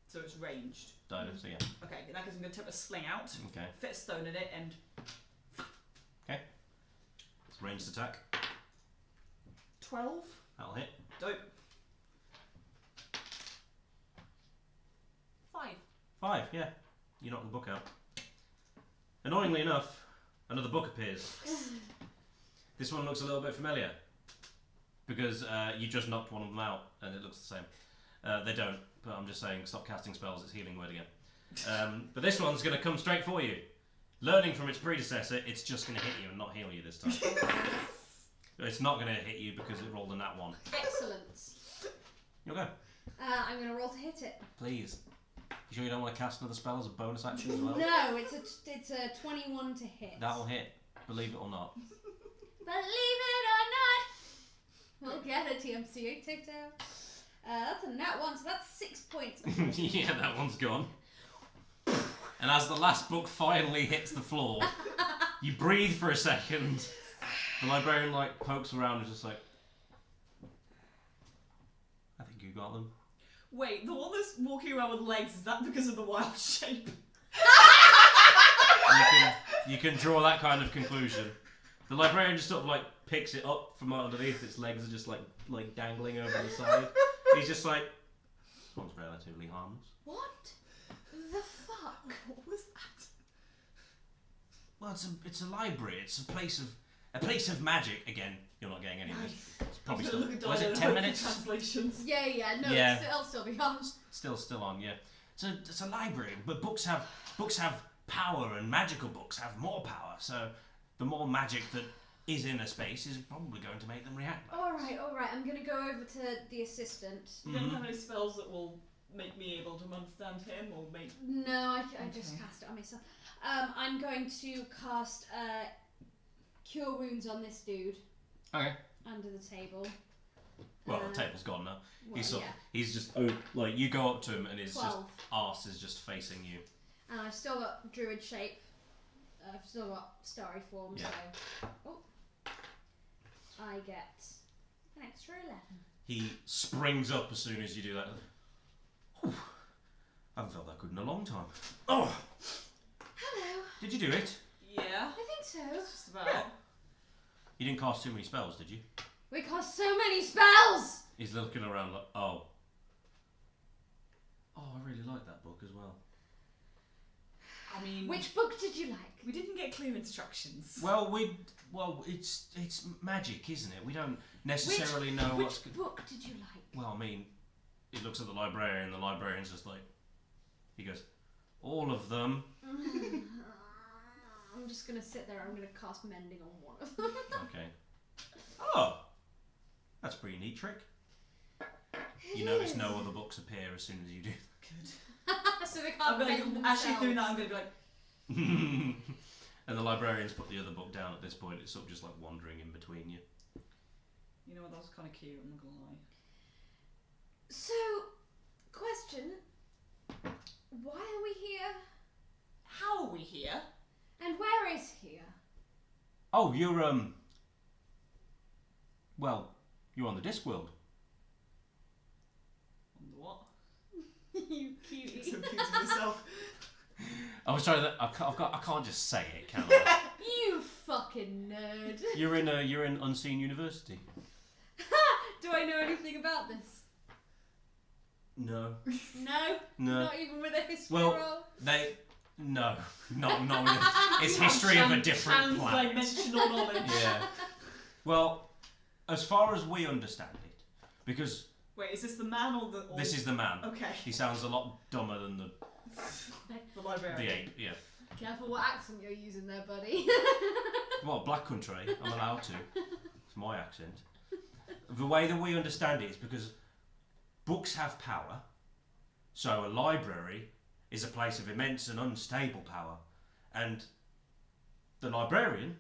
So it's ranged. Dido, so yeah. Okay, in that case I'm going to attempt a sling out. Okay. Fit a stone in it and... Okay. It's a ranged attack. 12. That'll hit. Dope. 5. 5, yeah. You knock the book out. Annoyingly enough, another book appears. This one looks a little bit familiar. Because you just knocked one of them out and it looks the same. They don't, but I'm just saying stop casting spells, it's healing word again. But this one's going to come straight for you. Learning from its predecessor, it's just going to hit you and not heal you this time. It's not going to hit you because it rolled a nat 1. Excellent. You'll go. I'm going to roll to hit it. Please. You sure you don't want to cast another spell as a bonus action as well? No, it's a 21 to hit. That'll hit, believe it or not. Believe it or not, we'll get a TMCA takedown. That's a nat 1, so that's 6 points. Yeah, that one's gone. And as the last book finally hits the floor, you breathe for a second. The librarian pokes around and is just like, I think you got them. Wait, the one that's walking around with legs, is that because of the wild shape? You can draw that kind of conclusion. The librarian just sort of picks it up from underneath. Its legs are just like dangling over the side. He's just like, this one's relatively harmless. What the fuck? What was that? Well, it's a library. It's a place of magic. Again, you're not getting any of this. It's probably still. Was it 10 minutes? Translations. Yeah, no, Yeah. it'll still be on. Still on. Yeah. It's a library, but books have power, and magical books have more power. So the more magic that is in a space is probably going to make them react. Alright, I'm going to go over to the assistant. You don't have any spells that will make me able to understand him or make... No, I just cast it on myself. I'm going to cast Cure Wounds on this dude. Okay. Under the table. Well, the table's gone now. Well, He's just you go up to him and his 12. just arse is just facing you. And I've still got Druid shape. I've still got Starry form, Yeah. so I get an extra 11. He springs up as soon as you do that. Whew. I haven't felt that good in a long time. Oh! Hello. Did you do it? Yeah. I think so. Just about. Yeah. You didn't cast too many spells, did you? We cast so many spells! He's looking around like, oh. Oh, I really like that book as well. I mean... Which book did you like? We didn't get clear instructions. Well, it's magic, isn't it? We don't necessarily know Which book did you like? Well, I mean, he looks at the librarian, and the librarian's just like, he goes, all of them. I'm just going to sit there, I'm going to cast Mending on one of them. Okay. Oh! That's a pretty neat trick. You notice no other books appear as soon as you do. Good. So they I'm can't going to, actually doing that, I'm going to be like... And the librarian's put the other book down at this point. It's sort of just wandering in between you. You know what, that was kind of cute, I'm not going to lie. So, question. Why are we here? How are we here? And where is here? Oh, you're, well, you're on the Discworld. On the what? You cutie. So cute to yourself. I was trying to, I can't just say it, can I? You fucking nerd. You're in Unseen University. Do I know anything about this? No. No? No. Not even with a history Well, roll? No, not with it's history of a different planet. Dimensional knowledge. Yeah. Well, as far as we understand it, because Wait, is this the man or the... Or... this is the man. Okay. He sounds a lot dumber than the librarian. ape. Yeah. Careful what accent you're using there, buddy. Well, Black Country. I'm allowed to. It's my accent. The way that we understand it is because books have power, so a library is a place of immense and unstable power, and the librarian,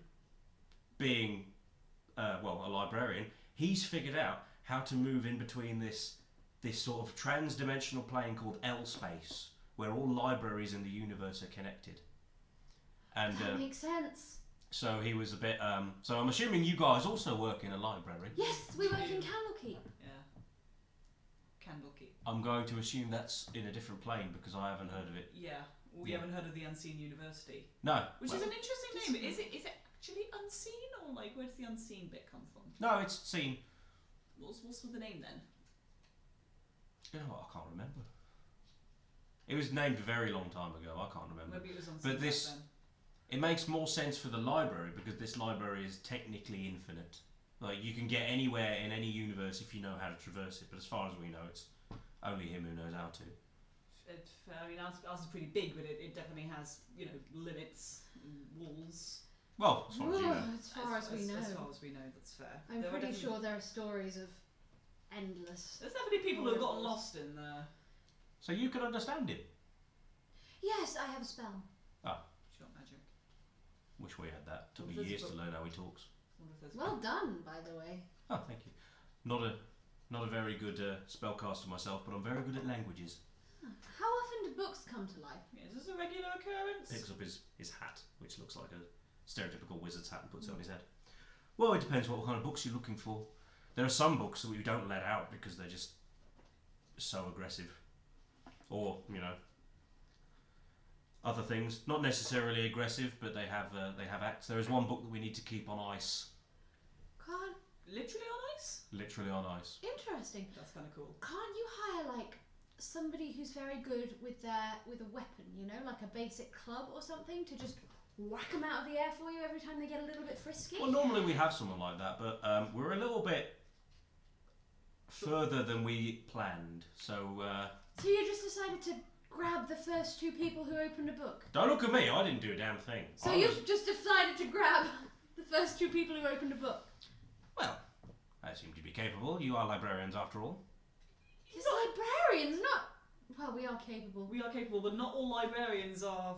being a librarian, he's figured out how to move in between this sort of trans-dimensional plane called L space, where all libraries in the universe are connected. And That makes sense. so he was a bit. So I'm assuming you guys also work in a library. Yes, we work in Candlekeep. Yeah. Candlekeep. I'm going to assume that's in a different plane because I haven't heard of it. Yeah. We haven't heard of the Unseen University. No. Which is an interesting name. Is it actually unseen, or like where does the unseen bit come from? No, it's seen. What's with the name then? You know what? I can't remember. It was named a very long time ago. I can't remember. Maybe it was unseen. But this, back then. it makes more sense for the library because this library is technically infinite. Like you can get anywhere in any universe if you know how to traverse it. But as far as we know, it's only him who knows how to. I mean, ours is pretty big, but it definitely has, limits, and walls. Well, as far as you know. As far as we know. As far as we know, that's fair. I'm pretty sure there are stories of endless. There's definitely people who have gotten lost in there. So you can understand it. Yes, I have a spell. She's got magic. Wish we had that. Took Well, me there's years a to book. learn how he talks. Well done, by the way. Oh, thank you. Not a very good spellcaster myself, but I'm very good at languages. How often do books come to life? Yeah, is this a regular occurrence? Picks up his hat, which looks like a stereotypical wizard's hat, and puts it on his head. Well, it depends what kind of books you're looking for. There are some books that we don't let out because they're just so aggressive. Or, other things. Not necessarily aggressive, but they have acts. There is one book that we need to keep on ice. Can't. Literally on ice? Literally on ice. Interesting. That's kind of cool. Can't you hire like somebody who's very good with a weapon? Like a basic club or something, to just whack them out of the air for you every time they get a little bit frisky? Well, normally we have someone like that, but we're a little bit further than we planned. So you just decided to grab the first two people who opened a book? don't look at me. I didn't do a damn thing. So you've just decided to grab the first two people who opened a book? Well, I seem to be capable. You are librarians after all. He's librarians, not... Well, we are capable. We are capable, but not all librarians are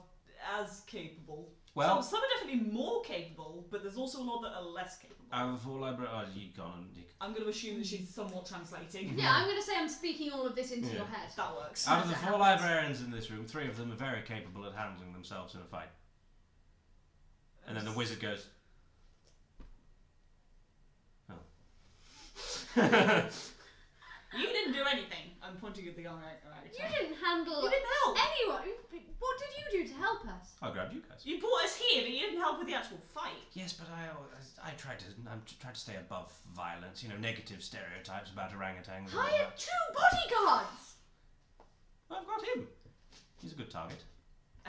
as capable. Well, some are definitely more capable, but there's also a lot that are less capable. out of the four librarians, you can't. I'm going to assume that she's somewhat translating. Yeah, I'm going to say I'm speaking all of this into your head. That works. Out of the four librarians in this room, 3 of them are very capable at handling themselves in a fight. And then the wizard goes, oh. You didn't do anything. I'm pointing at the orangutan. You didn't handle You didn't help. anyone. What did you do to help us? I grabbed you guys. You brought us here, but you didn't help with the actual fight. Yes, but I tried to stay above violence. Negative stereotypes about orangutans. Hire 2 bodyguards! I've got him. He's a good target.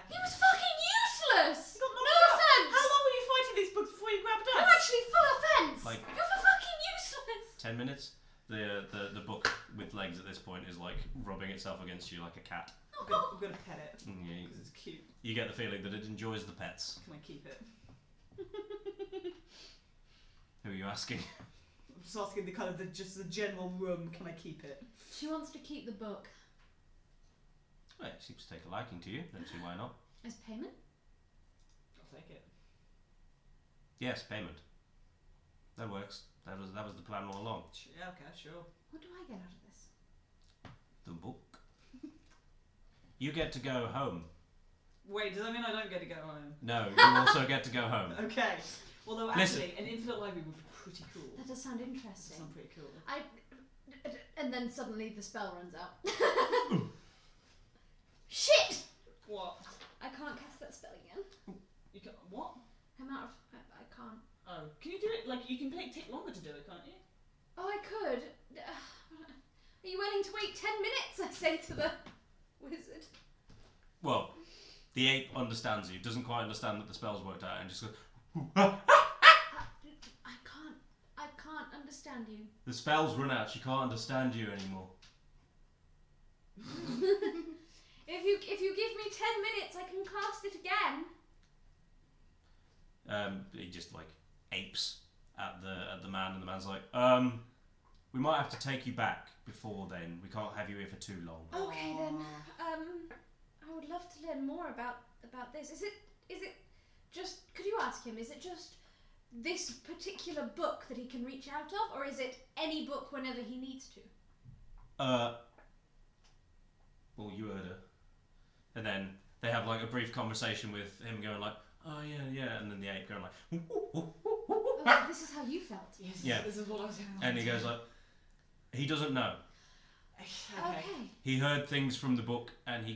He was fucking useless! You got No knocked out. offense! How long were you fighting these books before you grabbed us? No, actually, full offense! Like- You're fucking useless! 10 minutes. The book with legs at this point is like rubbing itself against you like a cat. I'm gonna pet it Yeah, because it's cute. you get the feeling that it enjoys the pets. Can I keep it? Who are you asking? I'm just asking the general room. Can I keep it? She wants to keep the book. Well, it seems to take a liking to you. Don't see why not. As payment? I'll take it. Yes, payment. That works. That was the plan all along. Yeah, okay, sure. What do I get out of this? The book. You get to go home. Wait, does that mean I don't get to go home? No, you also get to go home. Okay. Although Listen. actually, an infinite library would be pretty cool. That does sound That interesting. sounds pretty cool. And then suddenly the spell runs out. Shit! What? I can't cast that spell again. You can what? I'm out of... I can't. Oh, can you do it? Like you can take longer to do it, can't you? Oh, I could. Are you willing to wait 10 minutes? I say to the wizard. Well, the ape understands you. Doesn't quite understand that the spell's worked out, and just goes. I can't understand you. The spell's run out. She can't understand you anymore. If you give me 10 minutes, I can cast it again. He just like apes at the man, and the man's like, we might have to take you back before then. We can't have you here for too long. Okay then. I would love to learn more about this. Is it just? Could you ask him? Is it just this particular book that he can reach out of, or is it any book whenever he needs to? Well, you heard her, and then they have like a brief conversation with him going like, oh yeah, and then the ape going like, Oh, this is how you felt. Yes, Yeah. this is what I was doing. and he goes like, he doesn't know. Okay. He heard things from the book, and he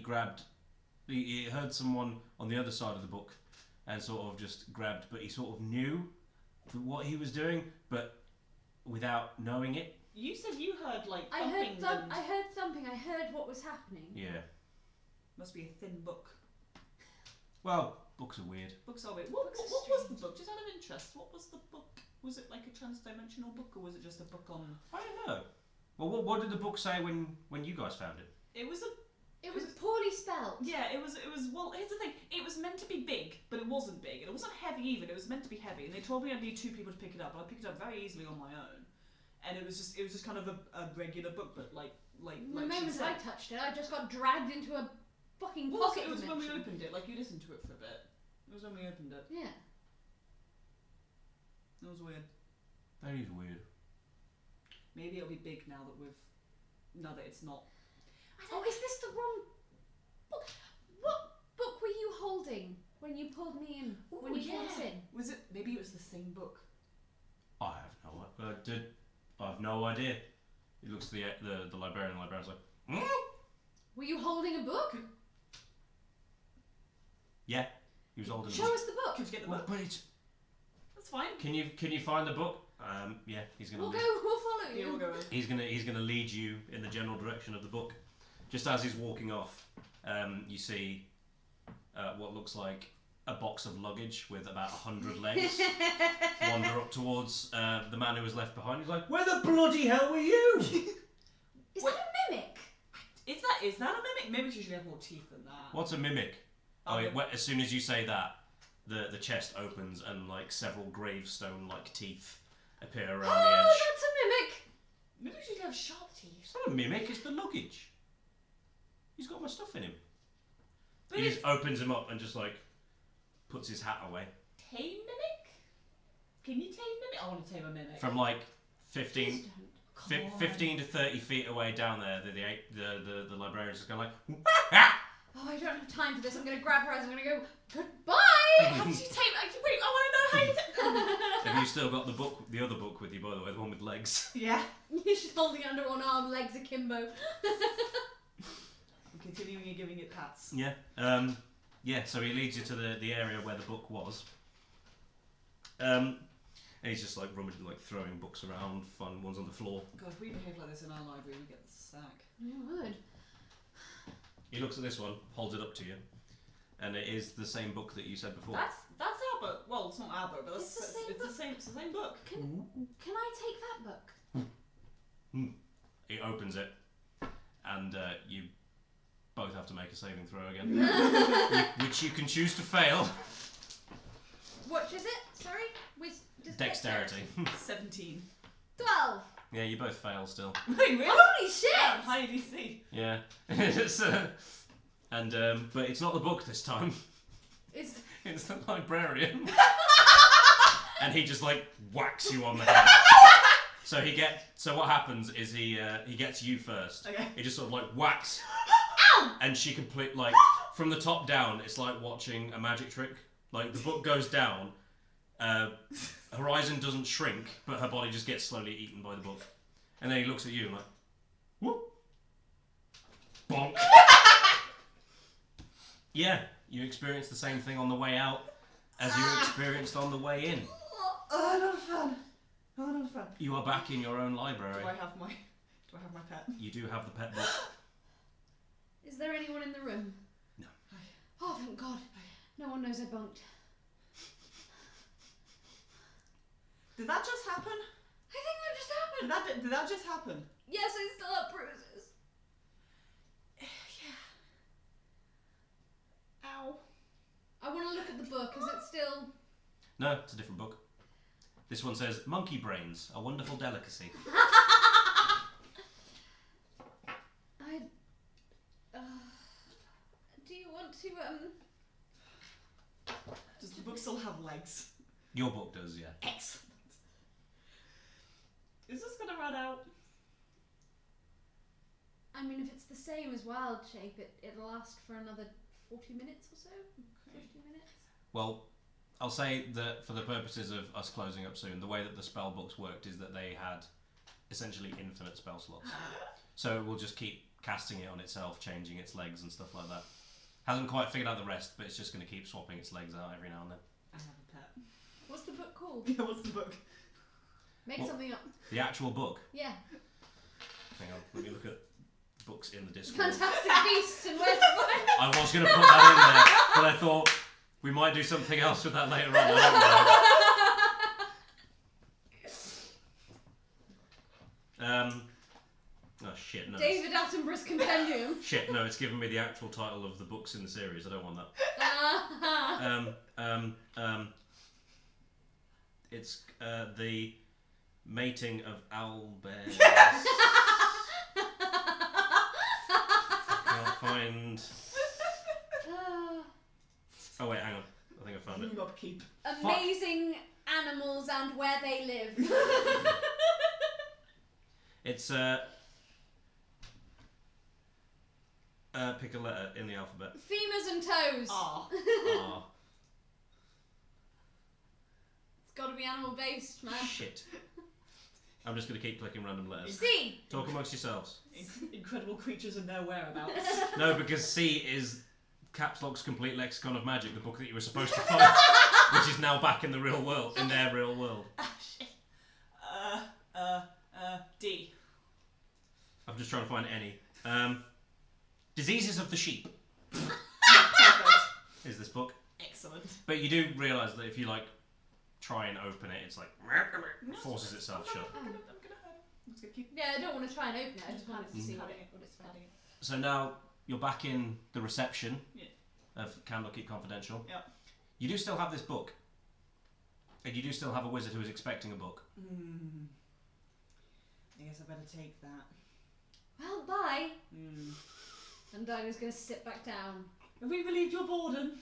heard someone on the other side of the book, and sort of just grabbed, but he sort of knew what he was doing, but without knowing it. You said you heard like I thumping. heard thumping. I heard what was happening. Yeah. Must be a thin book. Well, books are weird. Books are weird. What was the book? Just out of interest, what was the book? Was it like a transdimensional book, or was it just a book on? I don't know. Well, what did the book say when you guys found it? It was poorly spelled. Yeah, it was. Well, here's the thing. It was meant to be big, but it wasn't big, and it wasn't heavy even. It was meant to be heavy, and they told me I'd need 2 people to pick it up, and I picked it up very easily on my own. And it was just kind of a regular book, but like The moment I touched it, I just got dragged into a fucking Well, pocket it was when we dimension. opened it. Like you listened to it for a bit. It was when we opened it. Yeah. It was weird. That is weird. Maybe it'll be big now that it's not. Oh, is this the wrong book? What book were you holding when you pulled me in? When you pulled us in? Was it? Maybe it was the same book. I have no idea. He looks to the librarian. The librarian's like, Were you holding a book? yeah, he was holding. Show us the book. Could you get the Well, book? but it's. That's fine. Can you find the book? Yeah, he's gonna. We'll follow you. Yeah, we'll go in. He's gonna lead you in the general direction of the book. Just as he's walking off, you see what looks like a box of luggage with about 100 legs wander up towards the man who was left behind. He's like, "Where the bloody hell were you?" Is that a mimic? Is that a mimic? Mimics usually have more teeth than that. What's a mimic? Oh, As soon as you say that, the chest opens and like several gravestone-like teeth appear around the edge. Oh, that's a mimic. Mimics usually have sharp teeth. It's not a mimic, it's the luggage. He's got my stuff in him. But He just opens him up and just like puts his hat away. Tame mimic? Can you tame mimic? I want to tame a mimic. From like 15 Please don't. Come on. 15 to 30 feet away down there, the librarian's just going like, Oh, I don't have time for this. I'm going to grab her eyes. I'm going to go, goodbye! How did you tame? Wait, I want to know how you tame. have you still got the other book with you, by the way, the one with legs? Yeah. She's holding it under one arm, legs akimbo. I'm continuing and giving it pats. Yeah. Yeah, so he leads you to the area where the book was. And he's just like rummaging, like throwing books around, fun ones on the floor. God, if we behave like this in our library, we get the sack. You would. He looks at this one, holds it up to you, and it is the same book that you said before. That's our book. Well, it's not our book, but It's the same book. It's the same book. Can I take that book? He opens it, and you both have to make a saving throw again, which you can choose to fail. What is it? Sorry? Dexterity. 17. 12. Yeah, you both fail still. Wait, really? Holy shit! Yeah, high DC. Yeah. But it's not the book this time. It's the librarian. And he just like whacks you on the head. So what happens is he gets you first. Okay. He just sort of like whacks. And she like from the top down, it's like watching a magic trick. Like the book goes down. Horizon doesn't shrink, but her body just gets slowly eaten by the book. And then he looks at you and like, whoop. Bonk. Yeah, you experienced the same thing on the way out as you experienced on the way in. Oh, not fun. Oh, not fun. You are back in your own library. Do I have my pet? You do have the pet book. Is there anyone in the room? No. Oh, thank God. No one knows I bunked. Did that just happen? I think that just happened. Did that just happen? Yes, I still have bruises. Yeah. Ow. I want to look at the book. Is it still... No, it's a different book. This one says, Monkey Brains, a wonderful delicacy. Your book does, yeah. Excellent. Is this gonna run out? I mean, if it's the same as wild shape, it'll last for another 40 minutes or so. 50 minutes. Well, I'll say that for the purposes of us closing up soon, the way that the spell books worked is that they had essentially infinite spell slots. So it will just keep casting it on itself, changing its legs and stuff like that. Hasn't quite figured out the rest, but it's just going to keep swapping its legs out every now and then. I have a pet. What's the book called? Yeah, what's the book? Make What? something up. The actual book. Yeah. Hang on, let me look at books in the Discord. Fantastic Beasts and Where to Find. I was going to put that in there, but I thought we might do something else with that later on. I don't know. Oh shit, no. David Attenborough's Compendium. Shit, no, it's giving me the actual title of the books in the series. I don't want that. It's the mating of owlbears. Can't find. Oh wait, hang on. I think I found it. Upkeep. Amazing animals and where they live. It's pick a letter in the alphabet. Femurs and toes. Ah. Ah, It's got to be animal based, man. shit. I'm just going to keep clicking random letters. C. Talk amongst yourselves. Incredible creatures and their whereabouts. No, because C is Caps Lock's Complete Lexicon of Magic, the book that you were supposed to find, which is now back in the real world, in their real world. Ah, shit. D. I'm just trying to find any. Diseases of the Sheep Perfect. is this book. Excellent. But you do realise that if you try and open it, it's forces itself shut. I'm gonna hurt it. I'm just gonna keep Yeah, I don't want to try and open it. I just wanted to see what patting it's about. patting it. So now you're back in the reception Yeah. of Candlekeep Confidential. Yeah. You do still have this book. And you do still have a wizard who is expecting a book. I guess I better take that. Well, bye. And Dinah's going to sit back down. Have we relieved your boredom?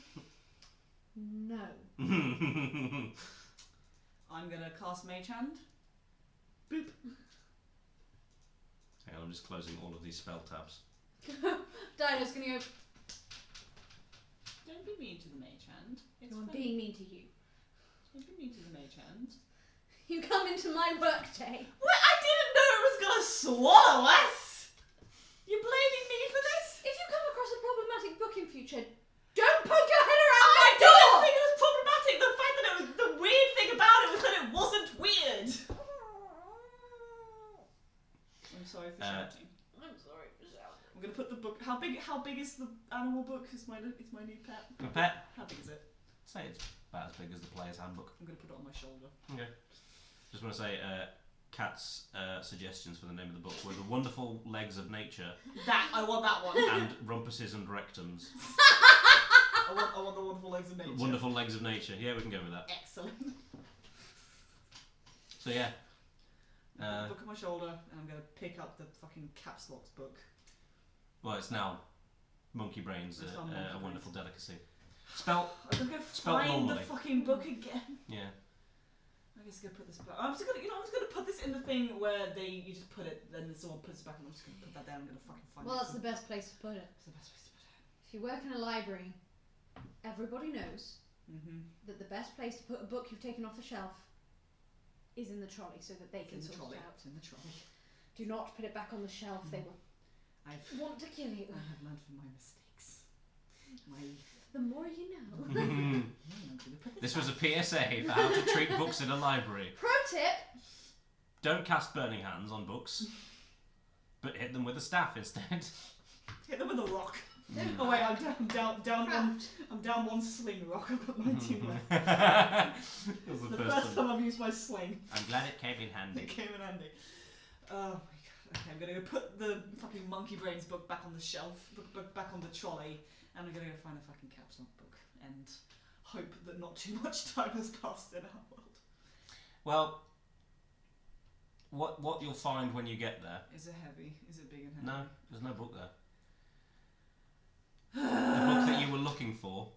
No. I'm gonna cast Mage Hand. Boop. Hang on, I'm just closing all of these spell tabs. Dinah's going to go, Don't be mean to the Mage Hand. It's I'm funny. being mean to you. Don't be mean to the Mage Hand. You come into my work day. What? I didn't know it was gonna swallow us! You're blaming me for this? If you come across a problematic book in future, don't poke your head around I my didn't door! think it was problematic. The fact that it was the weird thing about it was that it wasn't weird. I'm sorry for shouting. I'm sorry for shouting. I'm gonna put the book. How big is the animal book? It's my new pet. Your pet? How big is it? Say it's about as big as the player's handbook. I'm gonna put it on my shoulder. Okay. Just want to say, Kat's suggestions for the name of the book were The Wonderful Legs of Nature I want that one. and Rumpuses and Rectums. I want the wonderful legs of nature. Wonderful Legs of Nature. Yeah, we can go with that. Excellent. So yeah. Book on my shoulder, and I'm gonna pick up the fucking Caps Lock's book. Well, it's now Monkey Brains, It's now a Monkey Brains. wonderful delicacy. Spell. I'm gonna go Spelt find normally. the fucking book again. Yeah. I'm just gonna put this back. I'm just gonna put this in the thing where you just put it, then someone puts it back, and I'm just gonna put that down. I'm gonna fucking find it. Well, that's the best place to put it. That's the best place to put it. If you work in a library, everybody knows that the best place to put a book you've taken off the shelf is in the trolley so that they can It's in the sort trolley. it out. It's in the trolley. Do not put it back on the shelf. They will want to kill you. I have learned from my mistakes. The more you know. I'm gonna put This was a PSA for how to treat books in a library. Pro tip. Don't cast burning hands on books, but hit them with a staff instead. Hit them with a rock. Oh wait, I'm down one sling rock. I've got 19 left. That was The the first first one. time I've used my sling. I'm glad it came in handy. It came in handy. Oh my god. Okay, I'm gonna go put the fucking Monkey Brains book back on the shelf, book back on the trolley, and I'm gonna go find a fucking Caps Lock book and hope that not too much time has passed in our world. Well, what you'll find when you get there. Is it heavy? Is it big and heavy? No, there's no book there. The book that you were looking for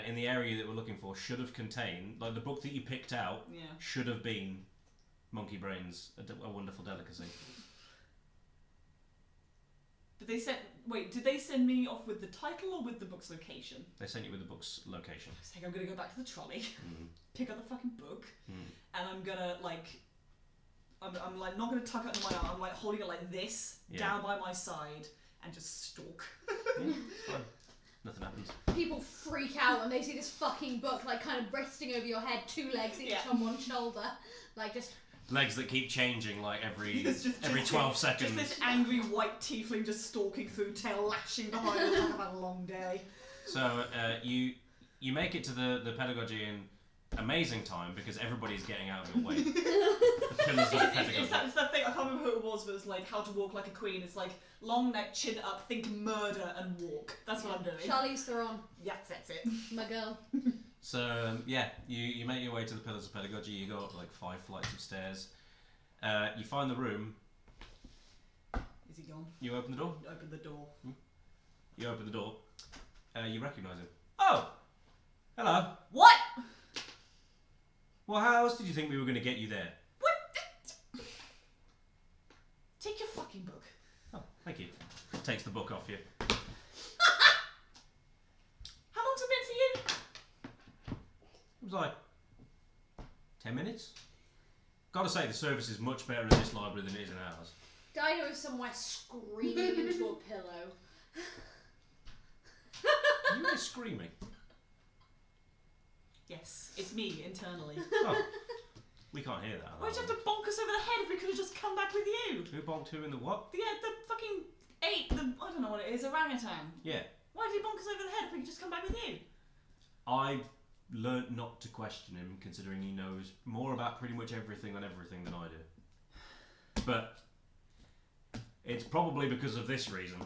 in the area that we're looking for should have contained, like the book that you picked out, should have been Monkey Brains, a Wonderful Delicacy. Did they send me off with the title or with the book's location? They sent you with the book's location. I was like, I'm gonna go back to the trolley, pick up the fucking book, and I'm gonna I'm like not gonna tuck it under my arm. I'm like holding it like this down by my side and just stalk. Fine. Nothing happens. People freak out when they see this fucking book, like kind of resting over your head, 2 legs each on one shoulder, like just. Legs that keep changing like every 12 seconds. Just this angry white tiefling just stalking through, tail lashing behind us. I've had a long day. So you make it to the pedagogy in amazing time because everybody's getting out of your way. The pillars of pedagogy. It's that thing, I can't remember who it was, but it's like how to walk like a queen. It's like long neck, chin up, think murder and walk. That's what I'm doing. Charlize Theron. Yeah, that's it. My girl. So you make your way to the pillars of pedagogy. You go up like 5 flights of stairs. You find the room. Is he gone? You open the door. Open the door. You open the door. You recognise him. Oh, hello. What? Well, how else did you think we were going to get you there? What? Take your fucking book. Oh, thank you. Takes the book off you. How long's it been for you? It was like 10 minutes. Gotta say, the service is much better in this library than it is in ours. Dido is somewhere screaming into a pillow. You were screaming. Yes, it's me internally. Oh, we can't hear that. Why'd you have to bonk us over the head if we could have just come back with you? Who bonked who in the what? The fucking ape, I don't know what it is, orangutan. Yeah. Why did he bonk us over the head if we could just come back with you? I've learnt not to question him, considering he knows more about pretty much everything than I do. But it's probably because of this reason.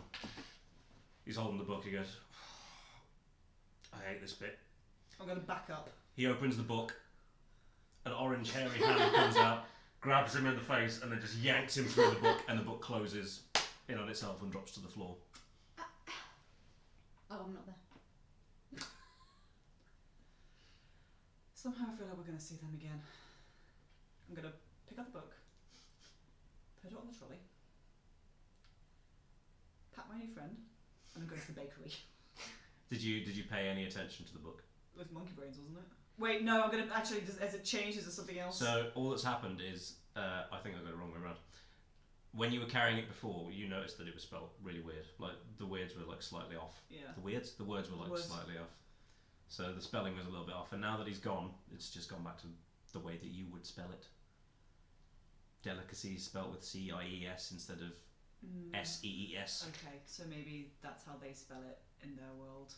He's holding the book, he goes, I hate this bit. I'm going to back up. He opens the book, an orange hairy hand comes out, grabs him in the face, and then just yanks him through the book, and the book closes in on itself and drops to the floor. Oh, I'm not there. Somehow I feel like we're going to see them again. I'm going to pick up the book, put it on the trolley, pat my new friend, and I'm going to the bakery. Did you pay any attention to the book? It was monkey brains, wasn't it? Wait, no, I'm going to actually, as it changes, is something else? So all that's happened is, I think I got it wrong way around. When you were carrying it before, you noticed that it was spelled really weird. Like the weirds were like slightly off. Yeah. The words were like slightly off. So the spelling was a little bit off. And now that he's gone, it's just gone back to the way that you would spell it. Delicacy spelled with C-I-E-S instead of S-E-E-S. Okay, so maybe that's how they spell it in their world.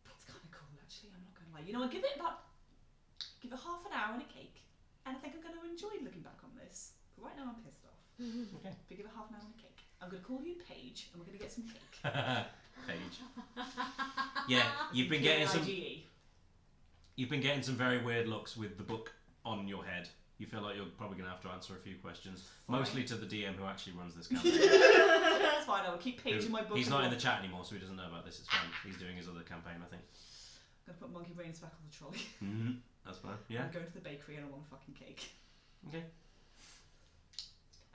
That's kind of cool, actually. I'm not gonna lie. You know, give it half an hour and a cake, and I think I'm gonna enjoy looking back on this. But right now, I'm pissed off. Okay. If we give it half an hour and a cake, I'm gonna call you Paige, and we're gonna get some cake. Paige. Yeah, you've been getting some. P-I-G-E. You've been getting some very weird looks with the book on your head. You feel like you're probably going to have to answer a few questions, mostly to the DM who actually runs this campaign. That's fine. I will keep Paige in my book. He's not in the chat anymore, so he doesn't know about this. It's fine. He's doing his other campaign, I think. I'm gonna put monkey brains back on the trolley. That's fine. Yeah. I'm going to the bakery and I want a fucking cake. Okay.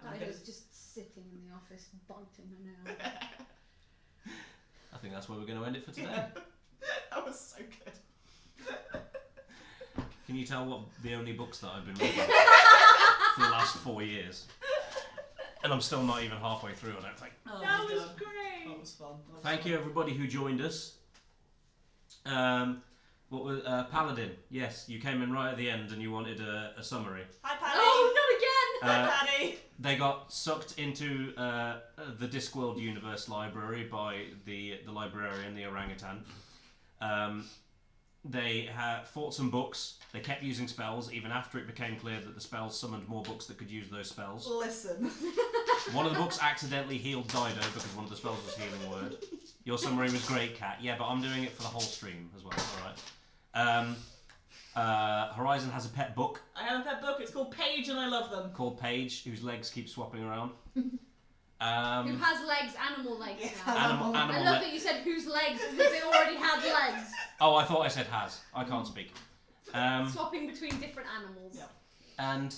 Dido's just sitting in the office, biting her nail. I think that's where we're going to end it for today. Yeah. That was so good. Can you tell what the only books that I've been reading for the last 4 years? And I'm still not even halfway through, I don't think. Oh, That was God. great. That was fun. Thank you everybody who joined us. What was Paladin? Yes, you came in right at the end and you wanted a summary. Hi, Paddy. Oh, not again! Hi, Paddy. They got sucked into the Discworld Universe library by the librarian, the orangutan. They fought some books. They kept using spells even after it became clear that the spells summoned more books that could use those spells. Listen. One of the books accidentally healed Dido because one of the spells was Healing Word. Your summary was great, Kat. Yeah, but I'm doing it for the whole stream as well. Alright. Horizon has a pet book. I have a pet book. It's called Paige and I love them. Called Paige, whose legs keep swapping around. Who has legs, animal legs Yeah. now. Animal I love that you said whose legs as if it already had legs. Oh, I thought I said has. I can't speak. Swapping between different animals. Yep. And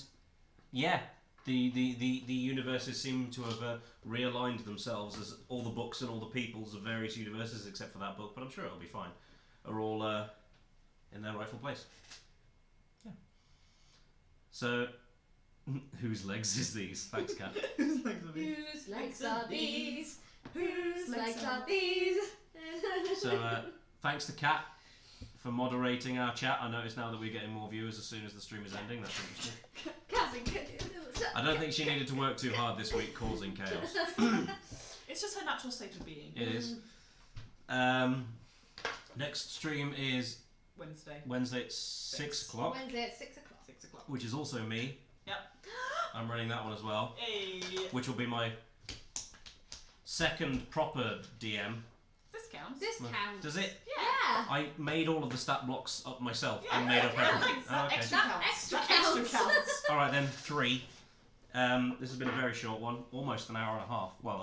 yeah, the universes seem to have realigned themselves as all the books and all the peoples of various universes, except for that book, but I'm sure it'll be fine, are all in their rightful place. Yeah. So, whose legs is these? Thanks, Kat. Whose legs are these? Whose legs are these? Whose legs are these? So, thanks to Kat for moderating our chat. I notice now that we're getting more viewers as soon as the stream is ending. That's interesting. I don't think she needed to work too hard this week causing chaos. It's just her natural state of being. It is. Next stream is Wednesday at 6 o'clock. Wednesday at 6 o'clock. 6 o'clock. Which is also me. Yep. I'm running that one as well. Hey. Which will be my second proper DM. This counts. This counts. Does it? Yeah. I made all of the stat blocks up myself Yeah, and made up yeah, everything. that Oh, okay. extra counts. Extra That counts. extra counts. Alright then, 3. This has been a very short one. Almost an hour and a half. Well,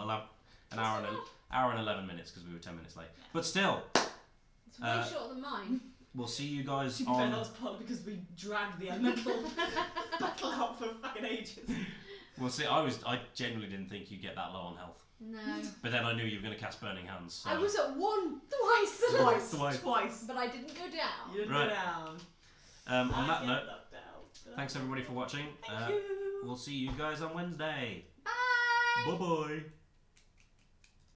an hour and 11 minutes because we were 10 minutes late. But still, It's way shorter than mine. we'll see you guys To be fair, on... that was partly because we dragged the elemental battle out for fucking ages. We'll see. I genuinely didn't think you'd get that low on health. No. But then I knew you were going to cast Burning Hands. So. I was at 1 twice. Twice. But I didn't go down. You didn't Right. go down. On that I note, get down. thanks everybody for watching. Thank you. We'll see you guys on Wednesday. Bye. Bye-bye.